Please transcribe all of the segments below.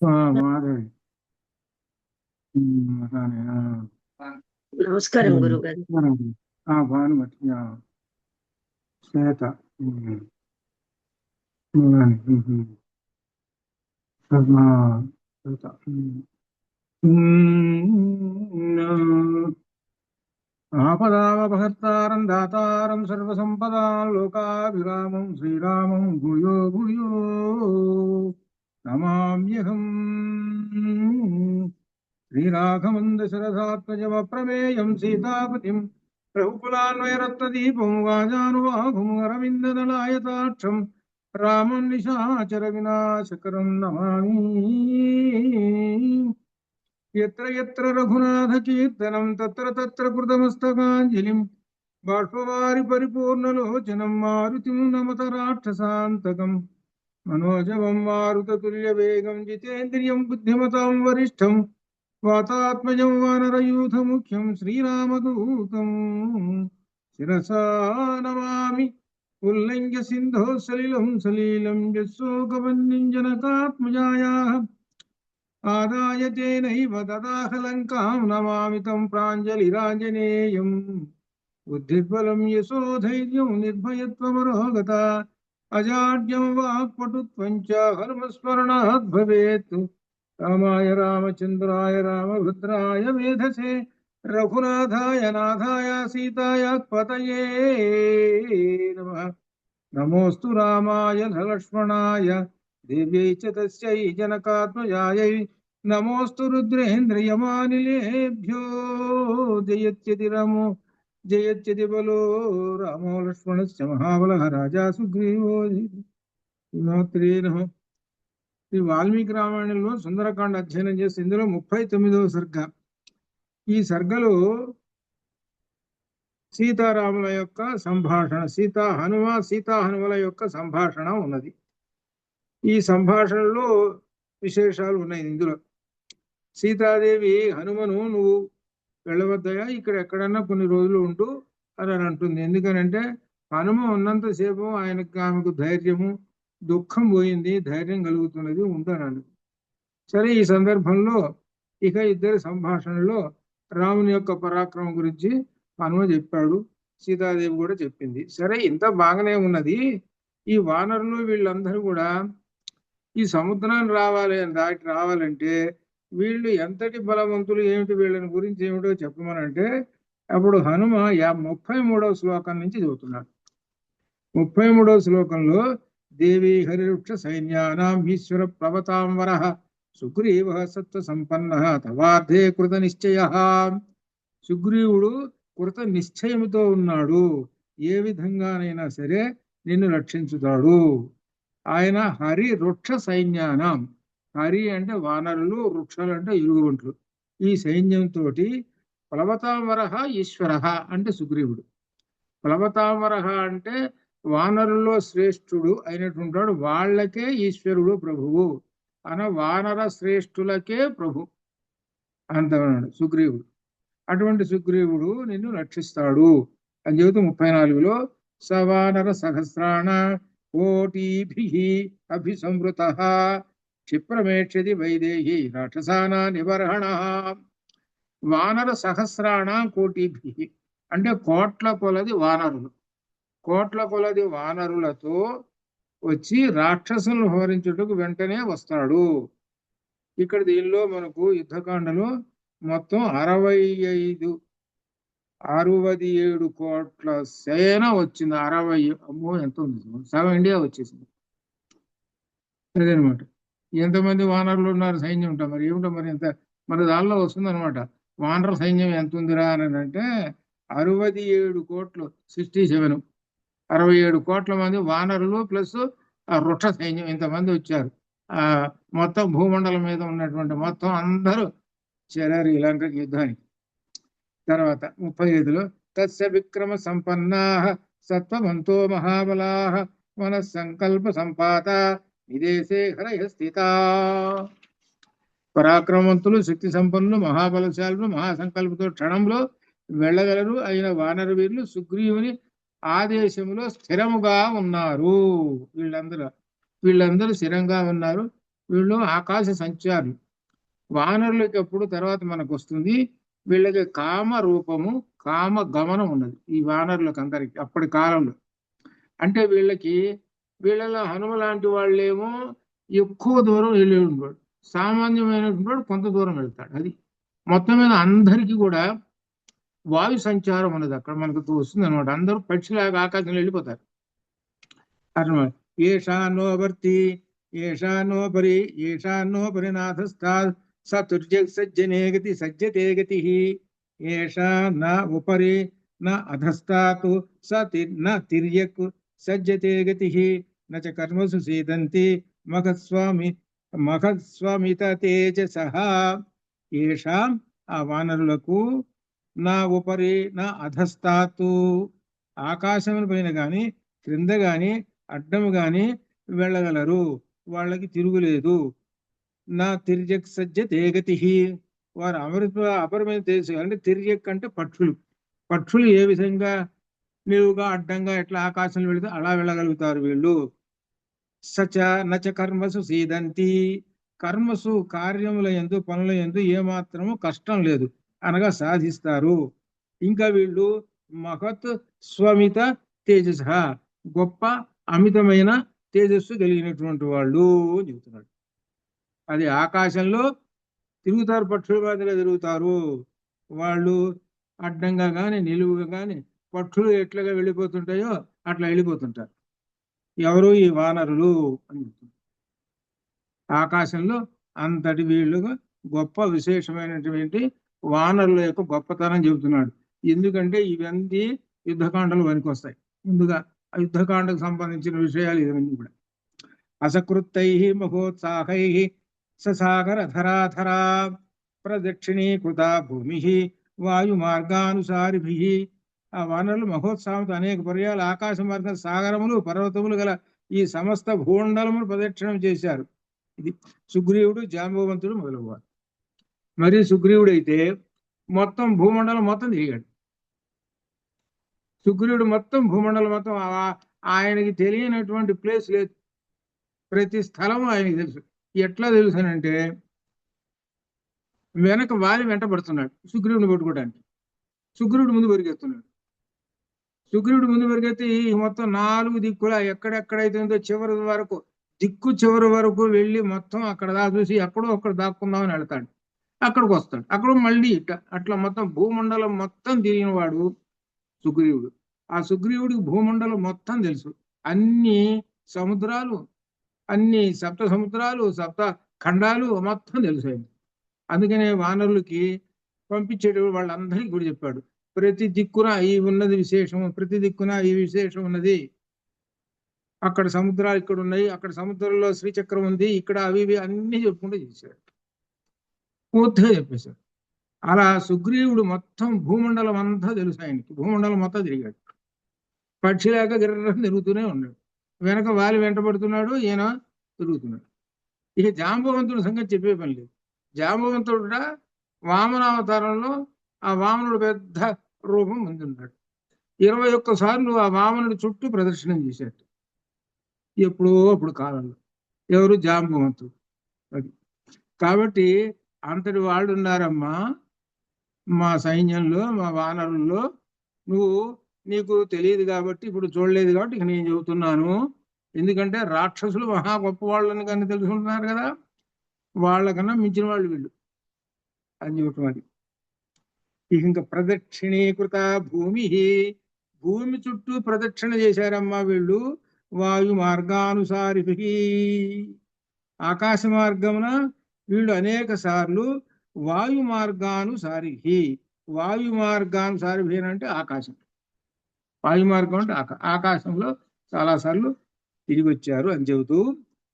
మాధవి. అలానే నమస్కారం గురుగారు. భానుమతి శ్వేత. అలానే, శ్వేత. ఆపదావపహర్తారం దాతారం సర్వసంపదాం లోకాభిరామం శ్రీరామం భూయో భూయో నమామ్యహం. శ్రీరాఘవం దశరథాత్మజమప్రమేయం సీతాపతిం రఘుకులాన్వయరత్నదీపం వాజానువాహం అరవిందదళాయతాక్షం రామం నిశాచర వినాశకరం నమామి. ఎత్ర ఎత్ర రఘునాథ కీర్తనం తత్ర తత్ర కృతమస్తకాంజలిం బాష్పవారి పరిపూర్ణలోచనం మారుతిం నమత రాక్షసాంతకం మనోజవం మారుతతుల్య వేగం జితేంద్రియం బుద్ధిమతాం వరిష్టం వాతాత్మజం వానరయూథ ముఖ్యం శ్రీరామదూతం శిరసా నమామి. ఉల్లంఘ్య సింధో సలిలం సలీలం యశోకవన్యం జనకాత్మజాయాః ఆదాయ తేనైవ దదాహ లంకాం నమామి తం ప్రాంజలిరాంజనేయం. బుద్ధిర్బలం యశోధైర్యం నిర్భయత్వమరోగత అజాడ్యం వాక్పటుత్వం చ హనుమస్మరణాత్ భవేత్. రామాయ రామచంద్రాయ రామభద్రాయ వేధసే రఘునాథాయ నాథాయ సీతాయ పతయే నమః. నమోస్తు రామాయ లక్ష్మణాయ దేవ్యై చ తస్యై జనకాత్మజాయై నమోస్తు రుద్రేంద్రియమానిలేభ్యో జయత్యతి బలో రామో లక్ష్మణశ్చ మహాబలః రాజా సుగ్రీవో. శ్రీ వాల్మీకి రామాయణంలో సుందరకాండ అధ్యయనం చేసి ఇందులో 39వ సర్గ. ఈ సర్గలో సీతారాముల యొక్క సంభాషణ, సీతాహనుమల యొక్క సంభాషణ ఉన్నది. ఈ సంభాషణలో విశేషాలు ఉన్నాయి. ఇందులో సీతాదేవి హనుమను నువ్వు వెళ్ళవద్దయా, ఇక్కడ ఎక్కడన్నా కొన్ని రోజులు ఉంటూ అని అంటుంది. ఎందుకనంటే హనుమ ఉన్నంతసేపు ఆమెకు ధైర్యము, దుఃఖం పోయింది, ధైర్యం కలుగుతున్నది, ఉంటానని. సరే, ఈ సందర్భంలో ఇక ఇద్దరి సంభాషణలో రాముని యొక్క పరాక్రమం గురించి హనుమ చెప్పాడు, సీతాదేవి కూడా చెప్పింది. సరే, ఇంత బాగానే ఉన్నది. ఈ వానరులు వీళ్ళందరూ కూడా ఈ సముద్రాన్ని దాటి రావాలంటే వీళ్ళు ఎంతటి బలవంతులు, ఏమిటి, వీళ్ళని గురించి ఏమిటో చెప్పమనంటే అప్పుడు హనుమ 33వ శ్లోకం నుంచి చదువుతున్నాడు. 33వ శ్లోకంలో దేవి హరివృక్ష సైన్యానాం ఈశ్వర ప్లవతాంబర సుగ్రీవ సత్వ సంపన్న తవార్థే కృత నిశ్చయ. సుగ్రీవుడు కృత నిశ్చయముతో ఉన్నాడు, ఏ విధంగానైనా సరే నిన్ను రక్షించుతాడు. ఆయన హరి వృక్ష సైన్యానం, హరి అంటే వానరులు, వృక్షాలు అంటే ఇరుగుబంట్లు, ఈ సైన్యంతో ప్లవతాంబర ఈశ్వర అంటే సుగ్రీవుడు. ప్లవతాంబర అంటే వానరుల్లో శ్రేష్ఠుడు అయినట్టుంటాడు, వాళ్ళకే ఈశ్వరుడు ప్రభువు వానర శ్రేష్ఠులకే ప్రభు అంటున్నాడు సుగ్రీవుడు. అటువంటి సుగ్రీవుడు నిన్ను రక్షిస్తాడు అని చెబుతూ 34లో సవానర సహస్రాణ కోటిభిః అభిసంవృతః క్షిప్రమేక్షతి వైదేహి రాక్షసానా నిబర్హణః. వానర సహస్రాణ కోటిభిః అంటే కోట్ల కొలది వానరులు, కోట్ల కొలది వానరులతో వచ్చి రాక్షసులను హోరించుటకు వెంటనే వస్తాడు. ఇక్కడ దీనిలో మనకు యుద్ధకాండలో మొత్తం 67 కోట్ల సేన వచ్చింది. 60, అమ్మో ఎంత ఉంది, సగం ఇండియా వచ్చేసింది. అదనమాట. ఎంతమంది వానరులు ఉన్నారు, సైన్యం ఉంటాం, మరి ఏమిటో మరి ఎంత మన దానిలో వస్తుంది అనమాట. వానర సైన్యం ఎంత ఉందిరా అని అంటే 67 కోట్లు, 67, 67 కోట్ల మంది వానరులు ప్లస్ ఆ వృక్ష సైన్యం ఇంతమంది వచ్చారు. మొత్తం భూమండలం మీద ఉన్నటువంటి మొత్తం అందరూ చేరారు ఈ లంకకి యుద్ధానికి. తర్వాత 35లో తస్య విక్రమ సంపన్నా సత్వవంతో మహాబలా మన సంకల్ప సంపాత విదేశే హరయ స్థిత. పరాక్రమవంతులు, శక్తి సంపన్నులు, మహాబలశాలులు, మహాసంకల్పంతో క్షణంలో వెళ్ళగలరు అయిన వానర వీరులు సుగ్రీవుని ఆదేశంలో స్థిరముగా ఉన్నారు. వీళ్ళందరూ స్థిరంగా ఉన్నారు. వీళ్ళు ఆకాశ సంచారులు. వానరులకి ఎప్పుడు తర్వాత మనకు వస్తుంది, వీళ్ళకి కామ రూపము, కామ గమనం ఉన్నది ఈ వానరులకు అందరికి అప్పటి కాలంలో. అంటే వీళ్ళలో హనుమ లాంటి వాళ్ళేమో ఎక్కువ దూరం వెళ్ళి ఉంటాడు, సామాన్యమైనటువంటి వాడు కొంత దూరం వెళ్తాడు. అది మొత్తం మీద అందరికీ కూడా వాయు సంచారం ఉన్నది అక్కడ మనకు వస్తుంది అనమాట. అందరూ పక్షిలాగా ఆకాశంలో వెళ్ళిపోతారు అన్నమాట. ఏషానోవర్తి ఏషానోపరి ఏషానోపరి నాథస్థా సతుర్జగ్సజ్జనే గతి సజ్జతే గతి ఏషా న ఉపరి న అధస్తాతు న తిర్యక్ సజ్జతే గతి నచ కర్మసు సీదంతి మఖస్వామిత తేజసః. ఏషాం ఆ వానరులకు నా ఉపరి నా అధస్తాతు ఆకాశముల పైన గాని క్రింద గాని అడ్డము గాని వెళ్ళగలరు, వాళ్ళకి తిరుగులేదు. నా తిర్యక్ సజ్జతే గతి వారు అపరమైన తేజస్సు. అంటే తిర్యక్ అంటే పక్షులు ఏ విధంగా నిలువుగా అడ్డంగా ఎట్లా ఆకాశంలో వెళితే అలా వెళ్ళగలుగుతారు వీళ్ళు. సచ నచ కర్మసు సీదంతి కర్మసు కార్యముల యందు పనుల యందు ఏమాత్రము కష్టం లేదు అనగా సాధిస్తారు. ఇంకా వీళ్ళు మహత్ స్వమిత తేజస గొప్ప అమితమైన తేజస్సు కలిగినటువంటి వాళ్ళు అని చెబుతున్నాడు. అది ఆకాశంలో తిరుగుతారు, పక్షుల మాదిరిగా తిరుగుతారు వాళ్ళు. అడ్డంగా కానీ నిలువుగా కానీ పక్షులు ఎట్లుగా వెళ్ళిపోతుంటాయో అట్లా వెళ్ళిపోతుంటారు. ఎవరు ఈ వానరులు అని చెప్తున్నారు. ఆకాశంలో అంతటి వీళ్ళుగా గొప్ప విశేషమైనటువంటి వానరుల యొక్క గొప్పతనం చెబుతున్నాడు. ఎందుకంటే ఇవన్నీ యుద్ధకాండలు వస్తాయి. ముందుగా ఆ యుద్ధకాండకు సంబంధించిన విషయాలు ఇవన్నీ కూడా. అసకృత్తై మహోత్సాహై ససాగర ధరాధరా ప్రదక్షిణీకృత భూమి వాయు మార్గానుసారిభి. ఆ వానరులు మహోత్సాహంతో అనేక పర్యాలు ఆకాశ మార్గ సాగరములు పర్వతములు గల ఈ సమస్త భూమండలమును ప్రదక్షిణం చేశారు. ఇది సుగ్రీవుడు, జాంబవంతుడు మొదలవారు. మరి సుగ్రీవుడైతే మొత్తం భూమండలం మొత్తం తిరిగాడు. సుగ్రీవుడు మొత్తం భూమండలం మొత్తం ఆయనకి తెలియనటువంటి ప్లేస్ లేదు. ప్రతి స్థలము ఆయనకి తెలుసు. ఎట్లా తెలుసు అంటే వెనక వాలి వెంట పడుతున్నాడు సుగ్రీవుని పట్టుకోవడానికి. సుగ్రీవుడు ముందు పరిగెత్తున్నాడు. సుగ్రీవుడు ముందు పరిగెత్తి మొత్తం 4 దిక్కుల ఎక్కడెక్కడైతే ఉందో చివరి వరకు వెళ్ళి మొత్తం అక్కడ చూసి ఎక్కడో అక్కడ దాక్కుందామని వెళ్తాడు. అక్కడికి వస్తాడు. అక్కడ మళ్ళీ అట్లా మొత్తం భూమండలం మొత్తం తిరిగిన వాడు సుగ్రీవుడు. ఆ సుగ్రీవుడికి భూమండలం మొత్తం తెలుసు. అన్ని సముద్రాలు, అన్ని సప్త సముద్రాలు, సప్త ఖండాలు మొత్తం తెలుసు ఆయన. అందుకనే వానరులకి పంపించేటప్పుడు వాళ్ళందరికీ కూడా చెప్పాడు, ప్రతి దిక్కున ఈ ఉన్నది విశేషము, ప్రతి దిక్కున ఈ విశేషం ఉన్నది. అక్కడ సముద్రాలు ఇక్కడ ఉన్నాయి, అక్కడ సముద్రంలో శ్రీచక్రం ఉంది, ఇక్కడ అవి ఇవి అన్ని చెప్పుకుంటూ చేశాడు. పూర్తిగా చెప్పేశాడు. అలా సుగ్రీవుడు మొత్తం భూమండలం అంతా తెలుసు ఆయనకి. భూమండలం మొత్తం తిరిగాడు. పక్షిలేక గిర్రం తిరుగుతూనే ఉన్నాడు. వెనక వాలి వెంటబడుతున్నాడు, ఈయన తిరుగుతున్నాడు. ఇక జాంబవంతుడి సంగతి చెప్పే పని లేదు. జాంబవంతుడు కూడా వామనావతారంలో ఆ వామనుడు పెద్ద రూపం ముందున్నాడు. 21 సార్లు ఆ వామనుడి చుట్టూ ప్రదర్శనం చేశాడు ఎప్పుడో అప్పుడు కాలంలో. ఎవరు? జాంబవంతుడు. అది కాబట్టి అంతటి వాళ్ళు ఉన్నారమ్మా మా సైన్యంలో, మా వానరుల్లో. నీకు తెలియదు కాబట్టి, ఇప్పుడు చూడలేదు కాబట్టి ఇక నేను చెబుతున్నాను. ఎందుకంటే రాక్షసులు మహా గొప్ప వాళ్ళని కానీ తెలుసుకుంటున్నారు కదా, వాళ్ళకన్నా మించిన వాళ్ళు వీళ్ళు అని చెప్పటం. అది ఇంకా ప్రదక్షిణీకృత భూమి చుట్టూ ప్రదక్షిణ చేశారమ్మా వీళ్ళు. వాయు మార్గానుసారి ఆకాశ మార్గమున వీళ్ళు అనేక సార్లు వాయు మార్గానుసారి అంటే ఆకాశం. వాయు మార్గం అంటే ఆకాశంలో చాలా సార్లు తిరిగి వచ్చారు అని చెబుతూ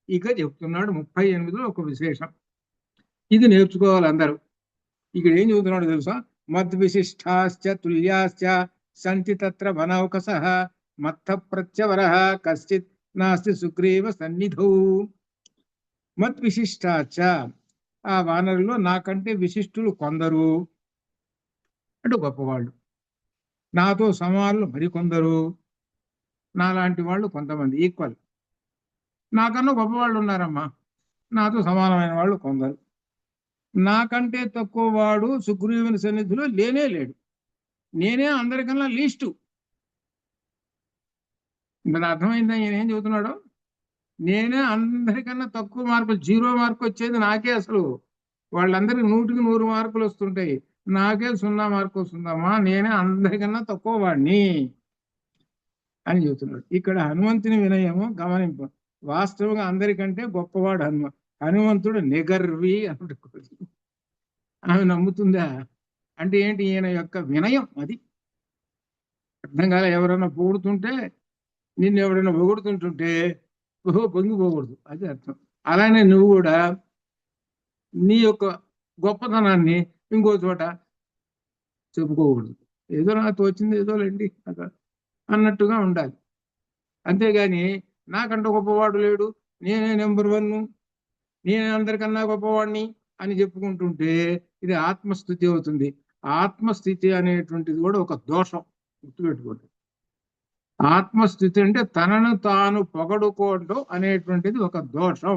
ఇక చెప్తున్నాడు 38లో ఒక విశేషం. ఇది నేర్చుకోవాలి అందరూ. ఇక్కడ ఏం చెబుతున్నాడు తెలుసా? మద్విశిష్టాశ్చ తుల్యాశ్చ సంతి తత్ర వనౌకసః మత్త ప్రత్యవరః కశ్చిత్ నాస్తి సుగ్రీవ సన్నిధౌ. మద్విశిష్టాశ్చ ఆ వానరుల్లో నాకంటే విశిష్టులు కొందరు, అంటే గొప్పవాళ్ళు. నాతో సమానులు మరికొందరు, నాలాంటి వాళ్ళు కొంతమంది ఈక్వల్. నాకన్నా గొప్పవాళ్ళు ఉన్నారమ్మా. నాతో సమానమైన వాళ్ళు కొందరు. నాకంటే తక్కువ వాడు సుగ్రీవుని సన్నిధిలో లేనే లేడు. నేనే అందరికన్నా లీస్టు. మరి అర్థమైందా ఈయన ఏం చెబుతున్నాడు? నేనే అందరికన్నా తక్కువ మార్కులు, 0 మార్కు వచ్చేది నాకే. అసలు వాళ్ళందరికీ 100కి 100 మార్కులు వస్తుంటాయి, నాకే 0 మార్కు వస్తుందమ్మా. నేనే అందరికన్నా తక్కువ వాడిని అని చెబుతున్నాడు. ఇక్కడ హనుమంతుని వినయము గమనింపు. వాస్తవంగా అందరికంటే గొప్పవాడు హనుమంతుడు నిగర్వి అనుకోదు. ఆమె నమ్ముతుందా? అంటే ఏంటి? ఈయన యొక్క వినయం అది అర్థం కాలే. ఎవరైనా పొగుడుతుంటే, నిన్ను ఎవరైనా పొగుడుతుంటుంటే పొంగిపోకూడదు, అది అర్థం. అలానే నువ్వు కూడా నీ యొక్క గొప్పతనాన్ని ఇంకో చోట చెప్పుకోకూడదు. ఏదో నాకు తోచింది ఏదోలేండి అన్నట్టుగా ఉండాలి. అంతేగాని నాకంటే గొప్పవాడు లేడు, నేనే నెంబర్ 1, నేనే అందరికన్నా గొప్పవాడిని అని చెప్పుకుంటుంటే ఇది ఆత్మస్థితి అవుతుంది. ఆత్మస్థితి అనేటువంటిది కూడా ఒక దోషం, గుర్తుపెట్టుకోండి. ఆత్మస్థితి అంటే తనను తాను పొగడుకోవడం అనేటువంటిది ఒక దోషం,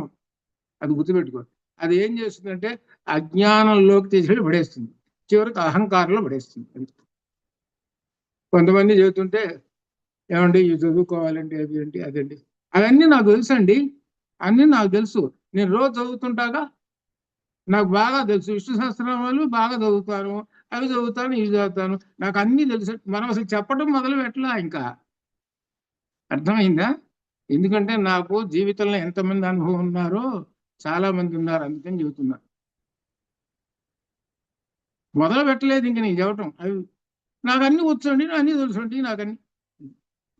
అది గుర్తుపెట్టుకోండి. అది ఏం చేస్తుందంటే అజ్ఞానంలోకి తీసుకెళ్ళి పడేస్తుంది, చివరికి అహంకారంలో పడేస్తుంది. కొంతమంది చెబుతుంటే, ఏమండి ఇవి చదువుకోవాలండి, అది ఏంటి అదండి, అవన్నీ నాకు తెలుసు అండి, అన్నీ నాకు తెలుసు, నేను రోజు చదువుతుంటాగా, నాకు బాగా తెలుసు. విష్ణు సహస్రనామాలు బాగా చదువుతాను, అవి చదువుతాను, ఇవి చదువుతాను, నాకు అన్నీ తెలుసు. మనం అసలు చెప్పడం మొదలు పెట్టలా ఇంకా. అర్థమైందా? ఎందుకంటే నాకు జీవితంలో ఎంతమంది అనుభవం ఉన్నారో చాలా మంది ఉన్నారు, అందుకని చెబుతున్నా. మొదలు పెట్టలేదు ఇంక నీకు చెప్పటం. అవి నాకు అన్ని వచ్చండి, అన్నీ తెలుసండి, నాకన్నీ.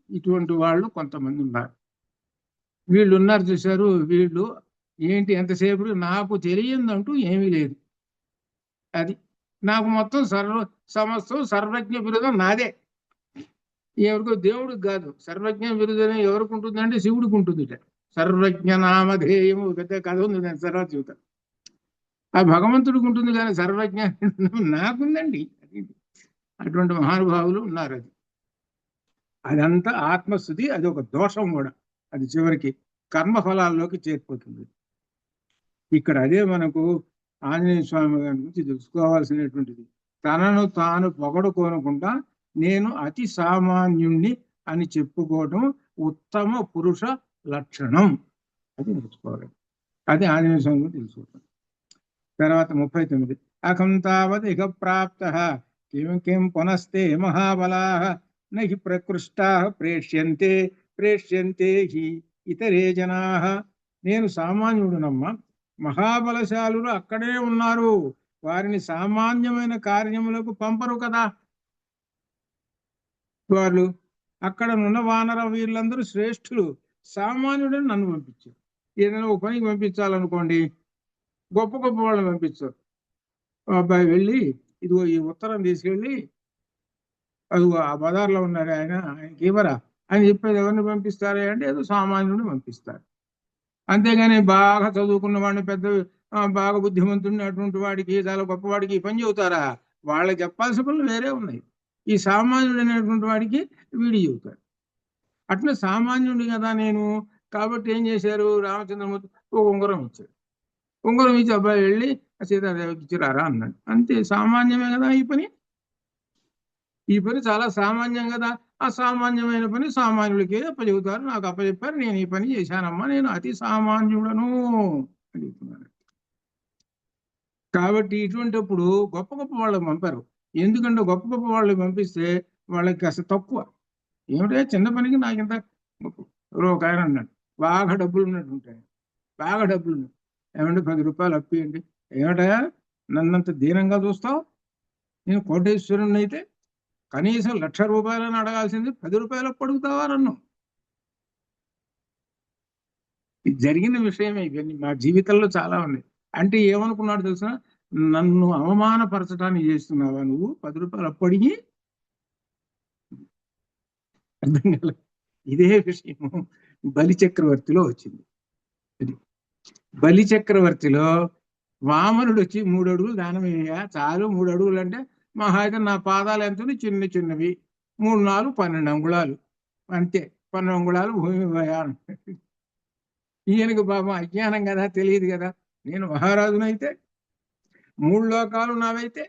ఇటువంటి వాళ్ళు కొంతమంది ఉన్నారు. వీళ్ళు ఉన్నారు చూశారు, వీళ్ళు ఏంటి ఎంతసేపు నాకు తెలియందంటూ ఏమీ లేదు. అది నాకు మొత్తం సమస్తం సర్వజ్ఞ బిరుదం నాదే. ఎవరికో దేవుడికి కాదు. సర్వజ్ఞ బిరుదం ఎవరికి ఉంటుంది అంటే శివుడికి ఉంటుంది. సర్వజ్ఞ నామధేయము పెద్ద కథ ఉంది, దాని తర్వాత చూద్దాం. ఆ భగవంతుడికి ఉంటుంది కానీ సర్వజ్ఞ నాకుందండి. అటువంటి మహానుభావులు ఉన్నారు. అదంతా ఆత్మస్థుతి, అది ఒక దోషం కూడా. అది చివరికి కర్మఫలాల్లోకి చేరిపోతుంది. ఇక్కడ అదే మనకు ఆంజనేయ స్వామి గారి గురించి తెలుసుకోవాల్సినటువంటిది. తనను తాను పొగడుకోనకుండా నేను అతి సామాన్యుణ్ణి అని చెప్పుకోవడం ఉత్తమ పురుష లక్షణం, అది నేర్చుకోవాలి. అది ఆంజనేయ స్వామి గురించి తెలుసుకోవడం. తర్వాత 39. అఖం తావద్ ఇహ ప్రాప్తః కిం కిం పునస్తే మహాబలాః నహి ప్రకృష్టాః ప్రేష్యంతే హి ఇతరే జనాః. నేను సామాన్యుడునమ్మా, మహాబలశాలులు అక్కడే ఉన్నారు, వారిని సామాన్యమైన కార్యములకు పంపరు కదా. వాళ్ళు అక్కడ ఉన్న వానర వీళ్ళందరూ శ్రేష్ఠులు, సామాన్యుడని నన్ను పంపించారు. ఏదైనా ఒక పనికి పంపించాలనుకోండి, గొప్ప గొప్ప వాళ్ళని పంపించారు. అబ్బాయి వెళ్ళి ఇదిగో ఈ ఉత్తరం తీసుకెళ్ళి అదిగో ఆ బజార్లో ఉన్నారు ఆయనకి ఇవ్వరా అని చెప్పేది ఎవరిని పంపిస్తారా అంటే ఏదో సామాన్యుడిని పంపిస్తారు. అంతేగాని బాగా చదువుకున్న వాడిని, పెద్ద బాగా బుద్ధిమంతుడిని, అటువంటి వాడికి, చాలా గొప్పవాడికి పని చెబుతారా? వాళ్ళకి చెప్పాల్సిన పనులు వేరే ఉన్నాయి. ఈ సామాన్యుడు అనేటువంటి వాడికి వీడి చెబుతారు. అట్లా సామాన్యుడి కదా నేను, కాబట్టి ఏం చేశారు, రామచంద్రమూర్తి ఓ ఉంగరం ఇచ్చాడు. ఉంగరం ఇచ్చి అబ్బాయి వెళ్ళి సీతాదేవికి ఇచ్చిరారా అన్నాడు. అంతే, సామాన్యమే కదా ఈ పని. ఈ పని చాలా సామాన్యం కదా. ఆ సామాన్యమైన పని సామాన్యుడికి అప్పచెబుతారు, నాకు అప్పచెప్పారు, నేను ఈ పని చేశానమ్మా, నేను అతి సామాన్యుడను అడుగుతున్నాను. కాబట్టి ఇటువంటిప్పుడు గొప్ప గొప్ప వాళ్ళని పంపారు. ఎందుకంటే గొప్ప గొప్ప వాళ్ళని పంపిస్తే వాళ్ళకి కాస్త తక్కువ. ఏమిటో చిన్న పనికి నాకు ఇంత. ఎవరో ఒక ఆయన అన్నాడు, బాగా డబ్బులు ఉన్నట్టు ఉంటాయి, బాగా డబ్బులు ఉన్నాయి, ఏమంటే 10 రూపాయలు అప్పియండి. ఏమిటా నన్నంత దీనంగా చూస్తావు? నేను కోటేశ్వరుని అయితే కనీసం 1,00,000 రూపాయలని అడగాల్సింది 10 రూపాయలు అప్పు అడుగుతావా నన్ను? ఇది జరిగిన విషయమే. ఇవన్నీ మా జీవితంలో చాలా ఉన్నాయి. అంటే ఏమనుకున్నాడు తెలుసా, నన్ను అవమానపరచడానికి చేస్తున్నావా నువ్వు 10 రూపాయలు అప్పు అడిగి? అర్థం కాలే. ఇదే విషయం బలి చక్రవర్తిలో వచ్చింది. బలి చక్రవర్తిలో వామనుడు వచ్చి 3 అడుగులు దానం వేయ చాలు. 3 అడుగులు అంటే మహా అయితే నా పాదాలు ఎంత చిన్న చిన్నవి, 3, 4, 12 అంగుళాలు అంతే. 12 అంగుళాలు భూమి ఈయనకు పాపం అజ్ఞానం కదా, తెలియదు కదా. నేను మహారాజునైతే 3 లోకాలు నావైతే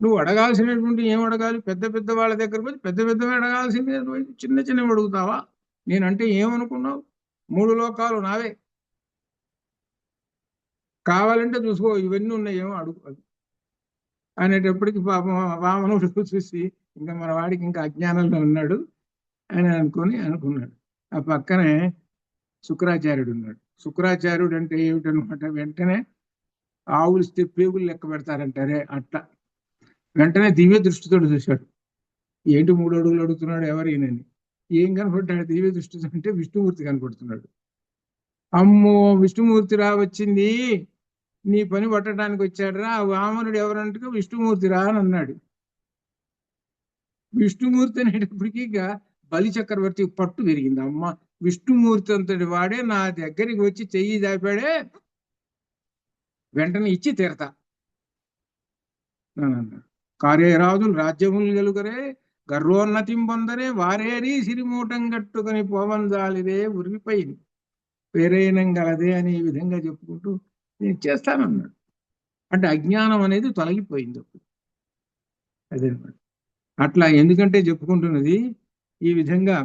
నువ్వు అడగాల్సినటువంటి ఏం అడగాలి? పెద్ద పెద్ద వాళ్ళ దగ్గరకు వచ్చి పెద్ద పెద్దవి అడగాల్సిందే. నువ్వు చిన్న చిన్నవి అడుగుతావా? నేనంటే ఏమనుకున్నావు? 3 లోకాలు నావే, కావాలంటే చూసుకో, ఇవన్నీ ఉన్నాయేమో అడుగు అనేటప్పటికి పాపం వామనుడు చూసి ఇంకా మన వాడికి ఇంకా అజ్ఞానంలో ఉన్నాడు అని అనుకున్నాడు. ఆ పక్కనే శుక్రాచార్యుడు ఉన్నాడు. శుక్రాచార్యుడు అంటే ఏమిటనమాట, వెంటనే ఆవులు పేగులు లెక్క పెడతారంటారే అట్లా వెంటనే దివ్య దృష్టితో చూశాడు. ఏంటి 3 అడుగులు అడుగుతున్నాడు ఎవరైనాని. ఏం కనపడ్డాడు దివ్య దృష్టితో అంటే విష్ణుమూర్తి కనపడుతున్నాడు. అమ్మో విష్ణుమూర్తి రా వచ్చింది, నీ పని పట్టడానికి వచ్చాడురా. వామనుడు ఎవరంటే విష్ణుమూర్తి రా అని అన్నాడు. విష్ణుమూర్తి అనేటప్పటికీ ఇక బలి చక్రవర్తి పట్టు పెరిగింది. అమ్మ, విష్ణుమూర్తి అంతటి వాడే నా దగ్గరికి వచ్చి చెయ్యి దాపాడే, వెంటనే ఇచ్చి తీరతా అన్నాడు. కార్యరాజులు రాజ్యములు గలుగరే, గర్వోన్నతిం పొందరే, వారేరి సిరిమూటం కట్టుకొని పోవంజాలిదే ఉరిపోయింది వేరేనం గలదే అని ఈ విధంగా చెప్పుకుంటూ నేను చేస్తానన్నాడు. అంటే అజ్ఞానం అనేది తొలగిపోయింది అప్పుడు. అదేనమాట. అట్లా ఎందుకంటే చెప్పుకుంటున్నది ఈ విధంగా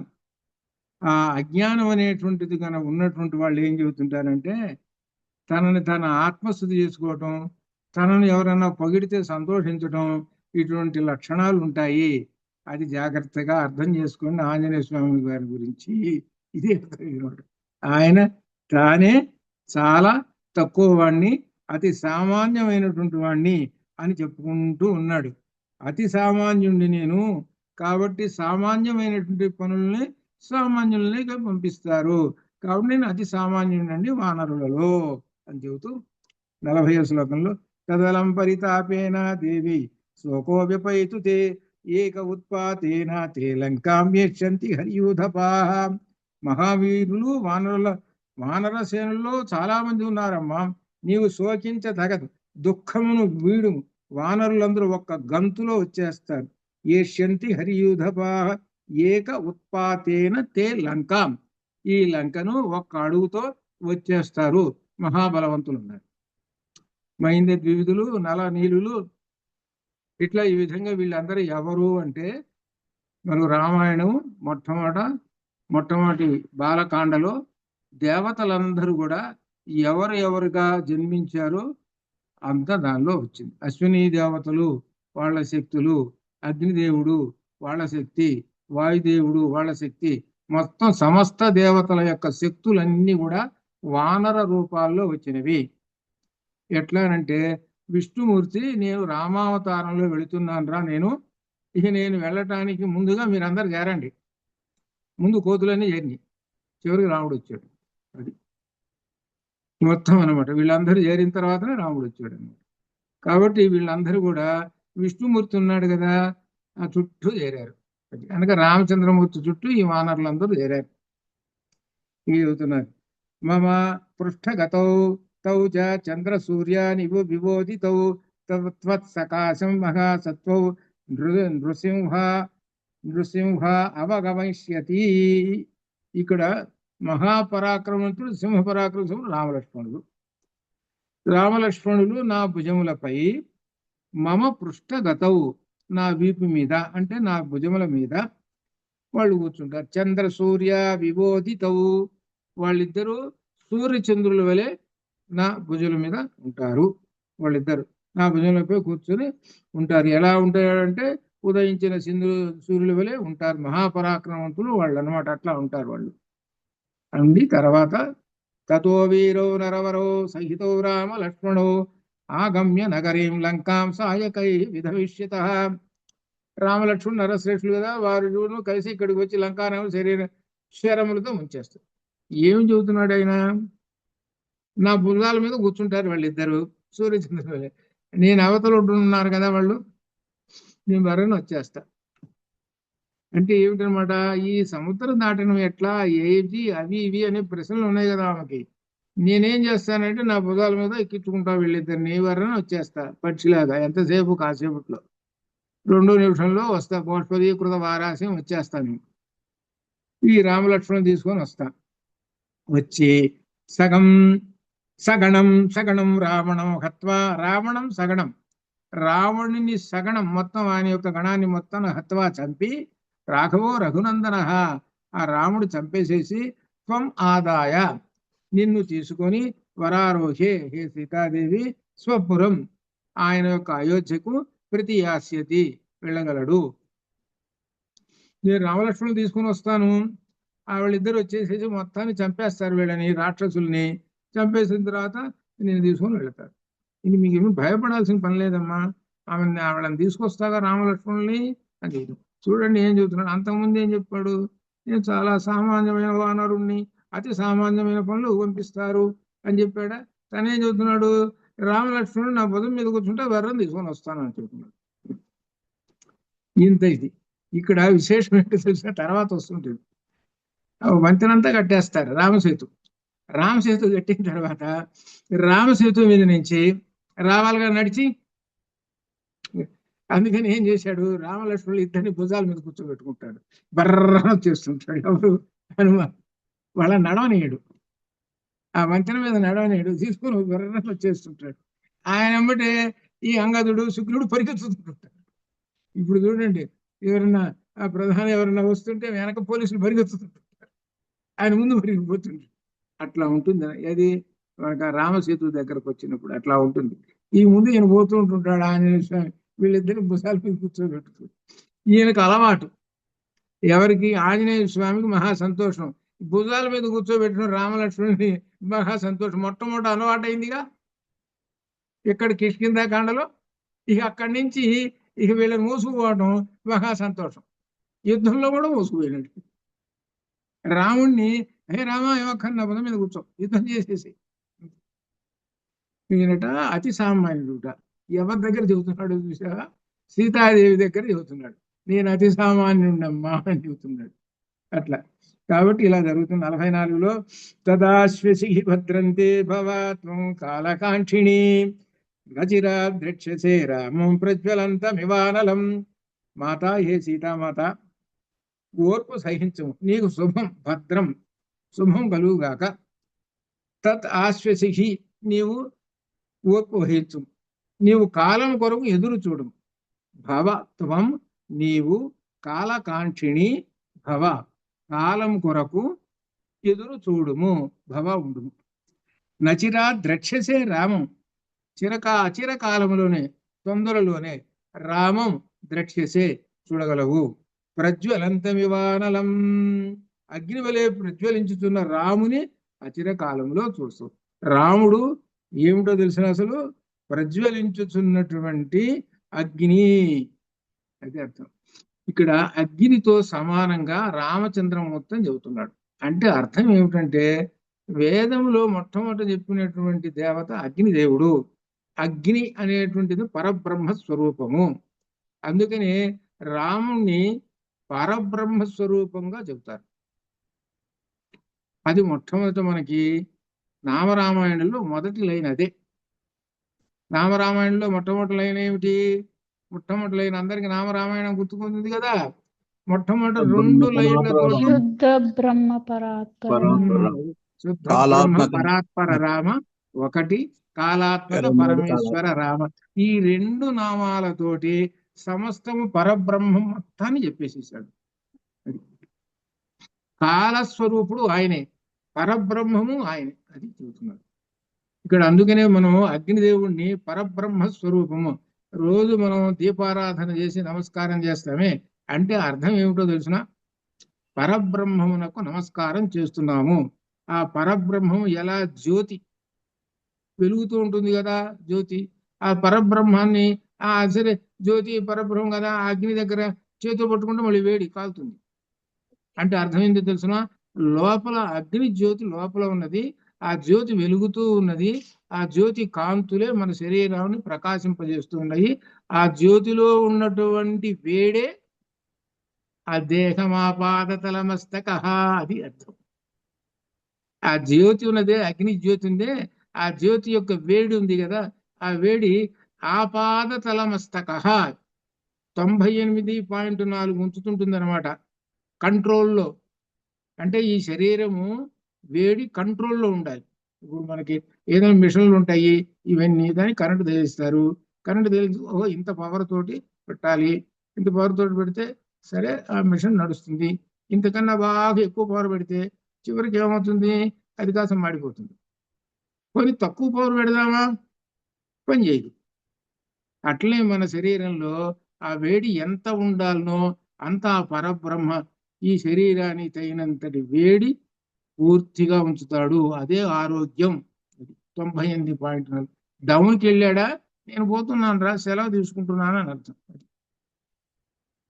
ఆ అజ్ఞానం అనేటువంటిది కనుక ఉన్నటువంటి వాళ్ళు ఏం చెబుతుంటారంటే, తనని తన ఆత్మస్థుతి చేసుకోవటం, తనను ఎవరైనా పొగిడితే సంతోషించటం, ఇటువంటి లక్షణాలు ఉంటాయి. అది జాగ్రత్తగా అర్థం చేసుకోండి. ఆంజనేయ స్వామి గారి గురించి ఇదే అర్థం. ఆయన తానే చాలా తక్కువ వాణ్ణి, అతి సామాన్యమైనటువంటి వాణ్ణి అని చెప్పుకుంటూ ఉన్నాడు. అతి సామాన్యుణ్ణి నేను, కాబట్టి సామాన్యమైనటువంటి పనుల్ని సామాన్యుల్ని పంపిస్తారు, కాబట్టి నేను అతి సామాన్యుడండి వానరులలో అని చెబుతూ 40వ శ్లోకంలో తదలం పరితాపేన దేవి శోకో వ్యపైతు తే ఏక ఉత్పాతేన తే లంకాం యచ్చంతి హరియూధపాః. మహావీరులు వానర సేనల్లో చాలా మంది ఉన్నారమ్మా, నీవు శోకించదగదు, దుఃఖమును వీడు, వానరులందరూ ఒక్క గంతులో వచ్చేస్తారు. యచ్చంతి హరియూధపాః ఏక ఉత్పాతేన తే లంకాం, ఈ లంకను ఒక్క అడుగుతో వచ్చేస్తారు. మహాబలవంతులు ఉన్నారు. మహింద ద్వివిధులు, నల నీలులు, ఇట్లా ఈ విధంగా వీళ్ళందరూ ఎవరు అంటే, మనకు రామాయణం మొట్టమొదటి బాలకాండలో దేవతలందరూ కూడా ఎవరుగా జన్మించారో అంతా దానిలో వచ్చింది. అశ్విని దేవతలు వాళ్ళ శక్తులు, అగ్నిదేవుడు వాళ్ళ శక్తి, వాయుదేవుడు వాళ్ళ శక్తి, మొత్తం సమస్త దేవతల యొక్క శక్తులన్నీ కూడా వానర రూపాల్లో వచ్చినవి. ఎట్లానంటే విష్ణుమూర్తి, నేను రామావతారంలో వెళుతున్నాను రా, నేను వెళ్ళటానికి ముందుగా మీరందరూ చేరండి. ముందు కోతులన్నీ చేరిని, చివరికి రాముడు వచ్చాడు. అది మొత్తం అనమాట. వీళ్ళందరూ చేరిన తర్వాతనే రాముడు వచ్చాడు అనమాట. కాబట్టి వీళ్ళందరూ కూడా విష్ణుమూర్తి ఉన్నాడు కదా ఆ చుట్టూ చేరారు. కనుక రామచంద్రమూర్తి చుట్టూ ఈ వానరులందరూ చేరారు. ఇవి చెబుతున్నారు. మమ పృష్ఠగతౌ తౌ చ చంద్ర సూర్యాని విబోధితౌ త్వత్సకాశం మహాసత్వౌ నృసింహ అవగమిష్యతి. ఇక్కడ మహాపరాక్రమంతుడు, సింహపరాక్రమంతుడు రామలక్ష్మణులు నా భుజములపై, మమ పృష్ఠగతౌ నా వీపు మీద అంటే నా భుజముల మీద వాళ్ళు కూర్చుంటారు. చంద్ర సూర్య విబోధితవు, వాళ్ళిద్దరూ సూర్యచంద్రుల వలె నా భుజుల మీద ఉంటారు. వాళ్ళిద్దరు నా భుజంపై కూర్చొని ఉంటారు. ఎలా ఉంటారంటే ఉదయించిన సూర్యుల వలె ఉంటారు. మహాపరాక్రమవంతులు వాళ్ళు అన్నమాట. అట్లా ఉంటారు వాళ్ళు. అండి తర్వాత తతో వీరో నరవరో సహితో రామ లక్ష్మణో ఆగమ్య నగరీం లంకాం సాయకై విధవిష్యతః. రామలక్ష్మణుడు నరశ్రేష్ఠులు కదా, వారు కలిసి ఇక్కడికి వచ్చి లంకానగరం శరములతో ముంచేస్తారు. ఏం చెబుతున్నాడు ఆయన? నా భుజాల మీద కూర్చుంటారు వాళ్ళిద్దరు సూర్యచంద్రులే, నేను అవతల ఉన్నారు కదా వాళ్ళు, నేను వరని వచ్చేస్తా. అంటే ఏమిటనమాట, ఈ సముద్రం దాటడం ఎట్లా, ఏది అవి ఇవి అనే ప్రశ్నలు ఉన్నాయి కదా ఆమెకి. నేనేం చేస్తానంటే నా భుజాల మీద ఎక్కించుకుంటా వీళ్ళిద్దరిని, వరని వచ్చేస్తా పక్షిలాగా. ఎంతసేపు? కాసేపట్లో, 2 నిమిషంలో వస్తా. బాష్పదీకృత వారాశం వచ్చేస్తాను. ఈ రామలక్ష్మణుని తీసుకొని వస్తా. వచ్చి సగం సగణం సగణం రావణం హత్వా రావణం సగణం రావణుని సగణం మొత్తం ఆయన యొక్క గణాన్ని మొత్తం హత్వా చంపి రాఘవో రఘునందన ఆ రాముడు చంపేసేసి త్వం ఆదాయ నిన్ను తీసుకొని వరారోహే హే సీతాదేవి స్వపురం ఆయన యొక్క అయోధ్యకు ప్రతియాస్యతి వెళ్ళగలడు. నేను రామలక్ష్మణులు తీసుకుని వస్తాను, వాళ్ళిద్దరు వచ్చేసేసి మొత్తాన్ని చంపేస్తారు, వీళ్ళని రాక్షసుల్ని చంపేసిన తర్వాత నేను తీసుకొని వెళ్తాను. ఇది మీకు ఏమి భయపడాల్సిన పని లేదమ్మా, వాళ్ళని తీసుకొస్తాగా రామలక్ష్మణుల్ని అని. చూడండి ఏం చెబుతున్నాడు. అంతకుముందు ఏం చెప్పాడు, నేను చాలా సామాన్యమైన వానరుణ్ణి, అతి సామాన్యమైన పనులు పంపిస్తారు అని చెప్పాడా. తనేం చెబుతున్నాడు, రామలక్ష్మణుడు నా భుజం మీద కూర్చుంటే వెర్రని తీసుకొని వస్తాను అని చెబుతున్నాడు. ఇంత ఇది. ఇక్కడ విశేషం ఏంటో తెలిసిన తర్వాత వస్తుంటుంది. వంతెనంతా కట్టేస్తారు రామసేతు. రామసేతు కట్టిన తర్వాత రామసేతు మీద నుంచి రావాలిగా నడిచి. అందుకని ఏం చేశాడు, రామలక్ష్మణులు ఇద్దరిని భుజాల మీద కూర్చోబెట్టుకుంటాడు, బర్ర చేస్తుంటాడు. ఎవరు హనుమ వాళ్ళ నడవనీయుడు, ఆ వంతెన మీద నడవనీయుడు, తీసుకుని బర్ర చేస్తుంటాడు. ఆయన వెంబటే ఈ అంగదుడు శుక్రుడు పరిగెత్తుతుంటాడు. ఇప్పుడు చూడండి, ఎవరన్నా ఆ ప్రధాని ఎవరన్నా వస్తుంటే వెనక పోలీసులు పరిగెత్తుతుంటారు, ఆయన ముందు పరిగెత్తిపోతుంటాడు. అట్లా ఉంటుంది. అది మనకు రామసేతు దగ్గరకు వచ్చినప్పుడు అట్లా ఉంటుంది. ఈ ముందు ఈయన పోతూ ఉంటుంటాడు ఆంజనేయ స్వామి, వీళ్ళిద్దరిని భుజాల మీద కూర్చోబెట్టుకు. ఈయనకు అలవాటు, ఎవరికి, ఆంజనేయ స్వామికి మహా సంతోషం, భుజాల మీద కూర్చోబెట్టిన రామలక్ష్మణుని మహా సంతోషం. మొట్టమొదటి అలవాటు అయిందిగా ఇక్కడ కిష్కింధాకాండలో. ఇక అక్కడి నుంచి ఇక వీళ్ళని మోసుకుపోవడం మహా సంతోషం. యుద్ధంలో కూడా మోసుకుపోయినట్టు. రాముణ్ణి హే రామా ఏమక్కర్నా భుజం మీద కూర్చో, యుద్ధం చేసేసి. ఈయనట అతి సామాన్యుడుట. ఎవరి దగ్గర చెబుతున్నాడు చూసావా, సీతాదేవి దగ్గర చెబుతున్నాడు, నేను అతి సామాన్యుడమ్మా అని చెబుతున్నాడు. అట్లా కాబట్టి ఇలా జరుగుతుంది. 44లో తదాశ్వసి భద్రంతే భవాత్వం కాలకాంక్షిణి గజిరా ద్రక్ష్యసే రామం ప్రజ్వలంతమివానలం. మాత, హే సీతామాత, ఓర్పు సహించము, నీకు శుభం భద్రం శుభం కలుగుగాక. తత్ ఆశ్వసి, నీవు ఓర్పు వహించు, నీవు కాలం కొరకు ఎదురు చూడు. భవ త్వం, నీవు కాలకాంక్షిణి భవ, కాలం కొరకు ఎదురు చూడుము, భవ ఉండుము. నచిరా ద్రక్ష్యసే రామం, చిరకాలములోనే తొందరలోనే రామం ద్రక్ష్యసే చూడగలవు. ప్రజ్వలంతమివానలం, అగ్ని వలె ప్రజ్వలించుతున్న రాముని అచిరకాలంలో చూస్తావు. రాముడు ఏమిటో తెలిసిన, అసలు ప్రజ్వలించుతున్నటువంటి అగ్ని, అది అర్థం. ఇక్కడ అగ్నితో సమానంగా రామచంద్రమూర్తి అని చెబుతున్నాడు. అంటే అర్థం ఏమిటంటే, వేదంలో మొట్టమొదటి చెప్పినటువంటి దేవత అగ్నిదేవుడు. అగ్ని అనేటువంటిది పరబ్రహ్మ స్వరూపము. అందుకని రాముణ్ణి పరబ్రహ్మ స్వరూపంగా చెబుతారు. అది మొట్టమొదట మనకి నామరామాయణంలో మొదటి లైన్ అదే. నామరామాయణంలో మొట్టమొదటి లైన్ ఏమిటి, మొట్టమొదటి లైన్ అందరికి నామరామాయణం గుర్తుకుంటుంది కదా. మొట్టమొదటి 2 లైన్లతో శుద్ధ బ్రహ్మ పరాత్పర రామ, ఒకటి కాలాత్మక పరమేశ్వర రామ. ఈ 2 నామాలతోటి సమస్తము పరబ్రహ్మం మొత్తాన్ని చెప్పేసేసాడు. కాలస్వరూపుడు ఆయనే, పరబ్రహ్మము ఆయనే, అది చెబుతున్నాడు ఇక్కడ. అందుకనే మనం అగ్నిదేవుణ్ణి పరబ్రహ్మ స్వరూపము, రోజు మనం దీపారాధన చేసి నమస్కారం చేస్తామే అంటే అర్థం ఏమిటో తెలిసిన, పరబ్రహ్మమునకు నమస్కారం చేస్తున్నాము. ఆ పరబ్రహ్మము ఎలా జ్యోతి వెలుగుతూ ఉంటుంది కదా, జ్యోతి, ఆ పరబ్రహ్మాన్ని, సరే జ్యోతి పరబ్రహ్మం కదా, ఆ అగ్ని దగ్గర చేతితో పట్టుకుంటే మళ్ళీ వేడి కాలుతుంది. అంటే అర్థం ఏంటో తెలుసిన, లోపల అగ్ని జ్యోతి లోపల ఉన్నది, ఆ జ్యోతి వెలుగుతూ ఉన్నది, ఆ జ్యోతి కాంతులే మన శరీరాన్ని ప్రకాశింపజేస్తూ ఉన్నాయి. ఆ జ్యోతిలో ఉన్నటువంటి వేడే ఆ దేహమాపాదతలమస్తక, అది అర్థం. ఆ జ్యోతి ఉన్నదే, అగ్ని జ్యోతి ఉందే, ఆ జ్యోతి యొక్క వేడి ఉంది కదా, ఆ వేడి ఆపాదతలమస్తక 98.4 ఉంచుతుంటుంది అనమాట కంట్రోల్లో. అంటే ఈ శరీరము వేడి కంట్రోల్లో ఉండాలి. ఇప్పుడు మనకి ఏదైనా మిషన్లు ఉంటాయి, ఇవన్నీ దాన్ని కరెంటు తెలిస్తారు. కరెంటు తెలిసి ఓహో ఇంత పవర్ తోటి పెట్టాలి, ఇంత పవర్ తోటి పెడితే సరే ఆ మిషన్ నడుస్తుంది. ఇంతకన్నా బాగా ఎక్కువ పవర్ పెడితే చివరికి ఏమవుతుంది, అది కాస్త మాడిపోతుంది. కొన్ని తక్కువ పవర్ పెడదామా, పని చేయదు. అట్లే మన శరీరంలో ఆ వేడి ఎంత ఉండాలనో అంత ఆ పరబ్రహ్మ ఈ శరీరానికి తగినంతటి వేడి పూర్తిగా ఉంచుతాడు. అదే ఆరోగ్యం. 98.4 డౌన్కి వెళ్ళాడా, నేను పోతున్నాను రా, సెలవు తీసుకుంటున్నాను అని అర్థం.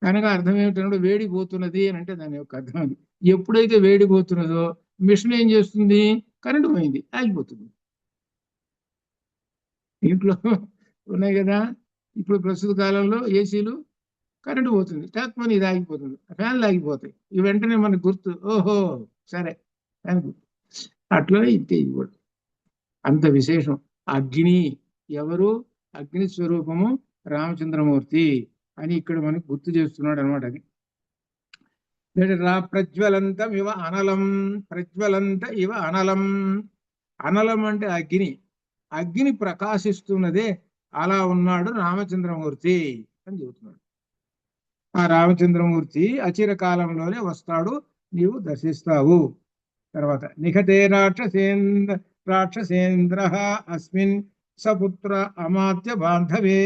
కనుక అర్థం ఏమిటంటే వేడి పోతున్నది అని అంటే దాని యొక్క అర్థం అది. ఎప్పుడైతే వేడి పోతున్నదో మిషన్ ఏం చేస్తుంది, కరెంటు పోయింది, ఆగిపోతుంది. ఇంట్లో ఉన్నాయి కదా ఇప్పుడు ప్రస్తుత కాలంలో ఏసీలు, కరెంటు పోతుంది, టాక్మని ఇది ఆగిపోతుంది, ఫ్యాన్లు ఆగిపోతాయి. ఈ వెంటనే మనకు గుర్తు, ఓహో సరే ఫ్యాన్ గుర్తు. అట్లా ఇంతే ఇది కూడా అంత విశేషం. అగ్ని ఎవరు, అగ్ని స్వరూపము రామచంద్రమూర్తి అని ఇక్కడ మనకు గుర్తు చేస్తున్నాడు అనమాట. అది ప్రజ్వలంతం ఇవ అనలం, ప్రజ్వలంత ఇవ అనలం. అనలం అంటే అగ్ని, అగ్ని ప్రకాశిస్తున్నదే అలా ఉన్నాడు రామచంద్రమూర్తి అని చెబుతున్నాడు. ఆ రామచంద్రమూర్తి అచిర కాలంలోనే వస్తాడు, నీవు దర్శిస్తావు. తర్వాత నిఖతే రాక్షసేంద్ర అస్మిన్ సపుత్ర అమాత్య బాంధవే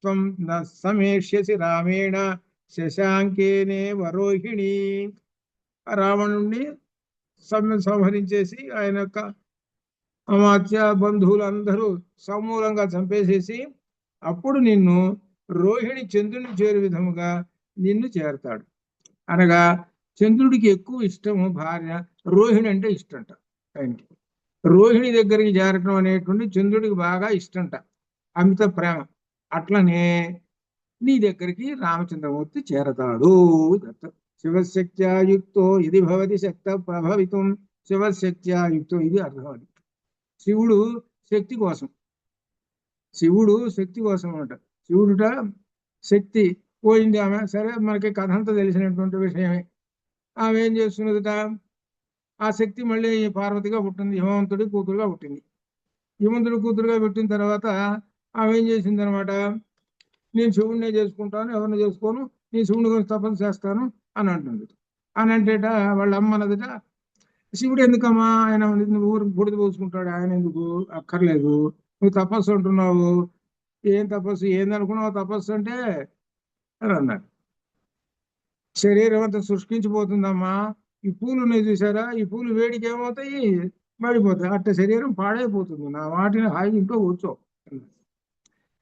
త్వం న సమేష్యసి రామేణ శశాంకేనే వరోహిణి. రావణుణ్ణి సంహరించేసి ఆయన యొక్క అమాత్య బంధువులందరూ సమూలంగా చంపేసేసి అప్పుడు నిన్ను రోహిణి చంద్రుని చేరు విధముగా నిన్ను చేరతాడు. అనగా చంద్రుడికి ఎక్కువ ఇష్టము భార్య, రోహిణి అంటే ఇష్టంట ఆయనకి. రోహిణి దగ్గరికి చేరటం అనేటువంటి చంద్రుడికి బాగా ఇష్టంట, అమిత ప్రేమ. అట్లనే నీ దగ్గరికి రామచంద్రమూర్తి చేరతాడు. శివశక్త్యాయుక్తో ఇది భవతి శక్త ప్రభవితం, శివశక్త్యాయుక్తో ఇది అర్థం. శివుడు శక్తి కోసం, శివుడు శక్తి కోసం అనమాట. శివుడుట శక్తి పోయింది ఆమె, సరే మనకి కథ అంతా తెలిసినటువంటి విషయమే. ఆమె ఏం చేస్తున్నదిట, ఆ శక్తి మళ్ళీ పార్వతిగా పుట్టింది, హిమవంతుడి కూతురుగా పుట్టింది. హిమవంతుడి కూతురుగా పుట్టిన తర్వాత ఆమె ఏం చేసింది అనమాట, నేను శివుడినే చేసుకుంటాను, ఎవరిని చేసుకోను, నేను శివుని గురించి తపస్సు చేస్తాను అని అంటుంది. అని అంటేట వాళ్ళ అమ్మ అన్నదిట, శివుడు ఎందుకమ్మా, ఆయన ఊరు బుడిద పోసుకుంటాడు, ఆయన ఎందుకు అక్కర్లేదు, నువ్వు తపస్సు అంటున్నావు, ఏం తపస్సు, ఏందనుకున్నావు తపస్సు అంటే అని అన్నాడు. శరీరం అంతా శుష్కించిపోతుందమ్మా, ఈ పూలు ఉన్నాయి చూసారా, ఈ పూలు వేడికి ఏమవుతాయి, పడిపోతాయి, అట్ట శరీరం పాడైపోతుంది, నా వాటిని హాయి ఇంట్లో కూర్చో.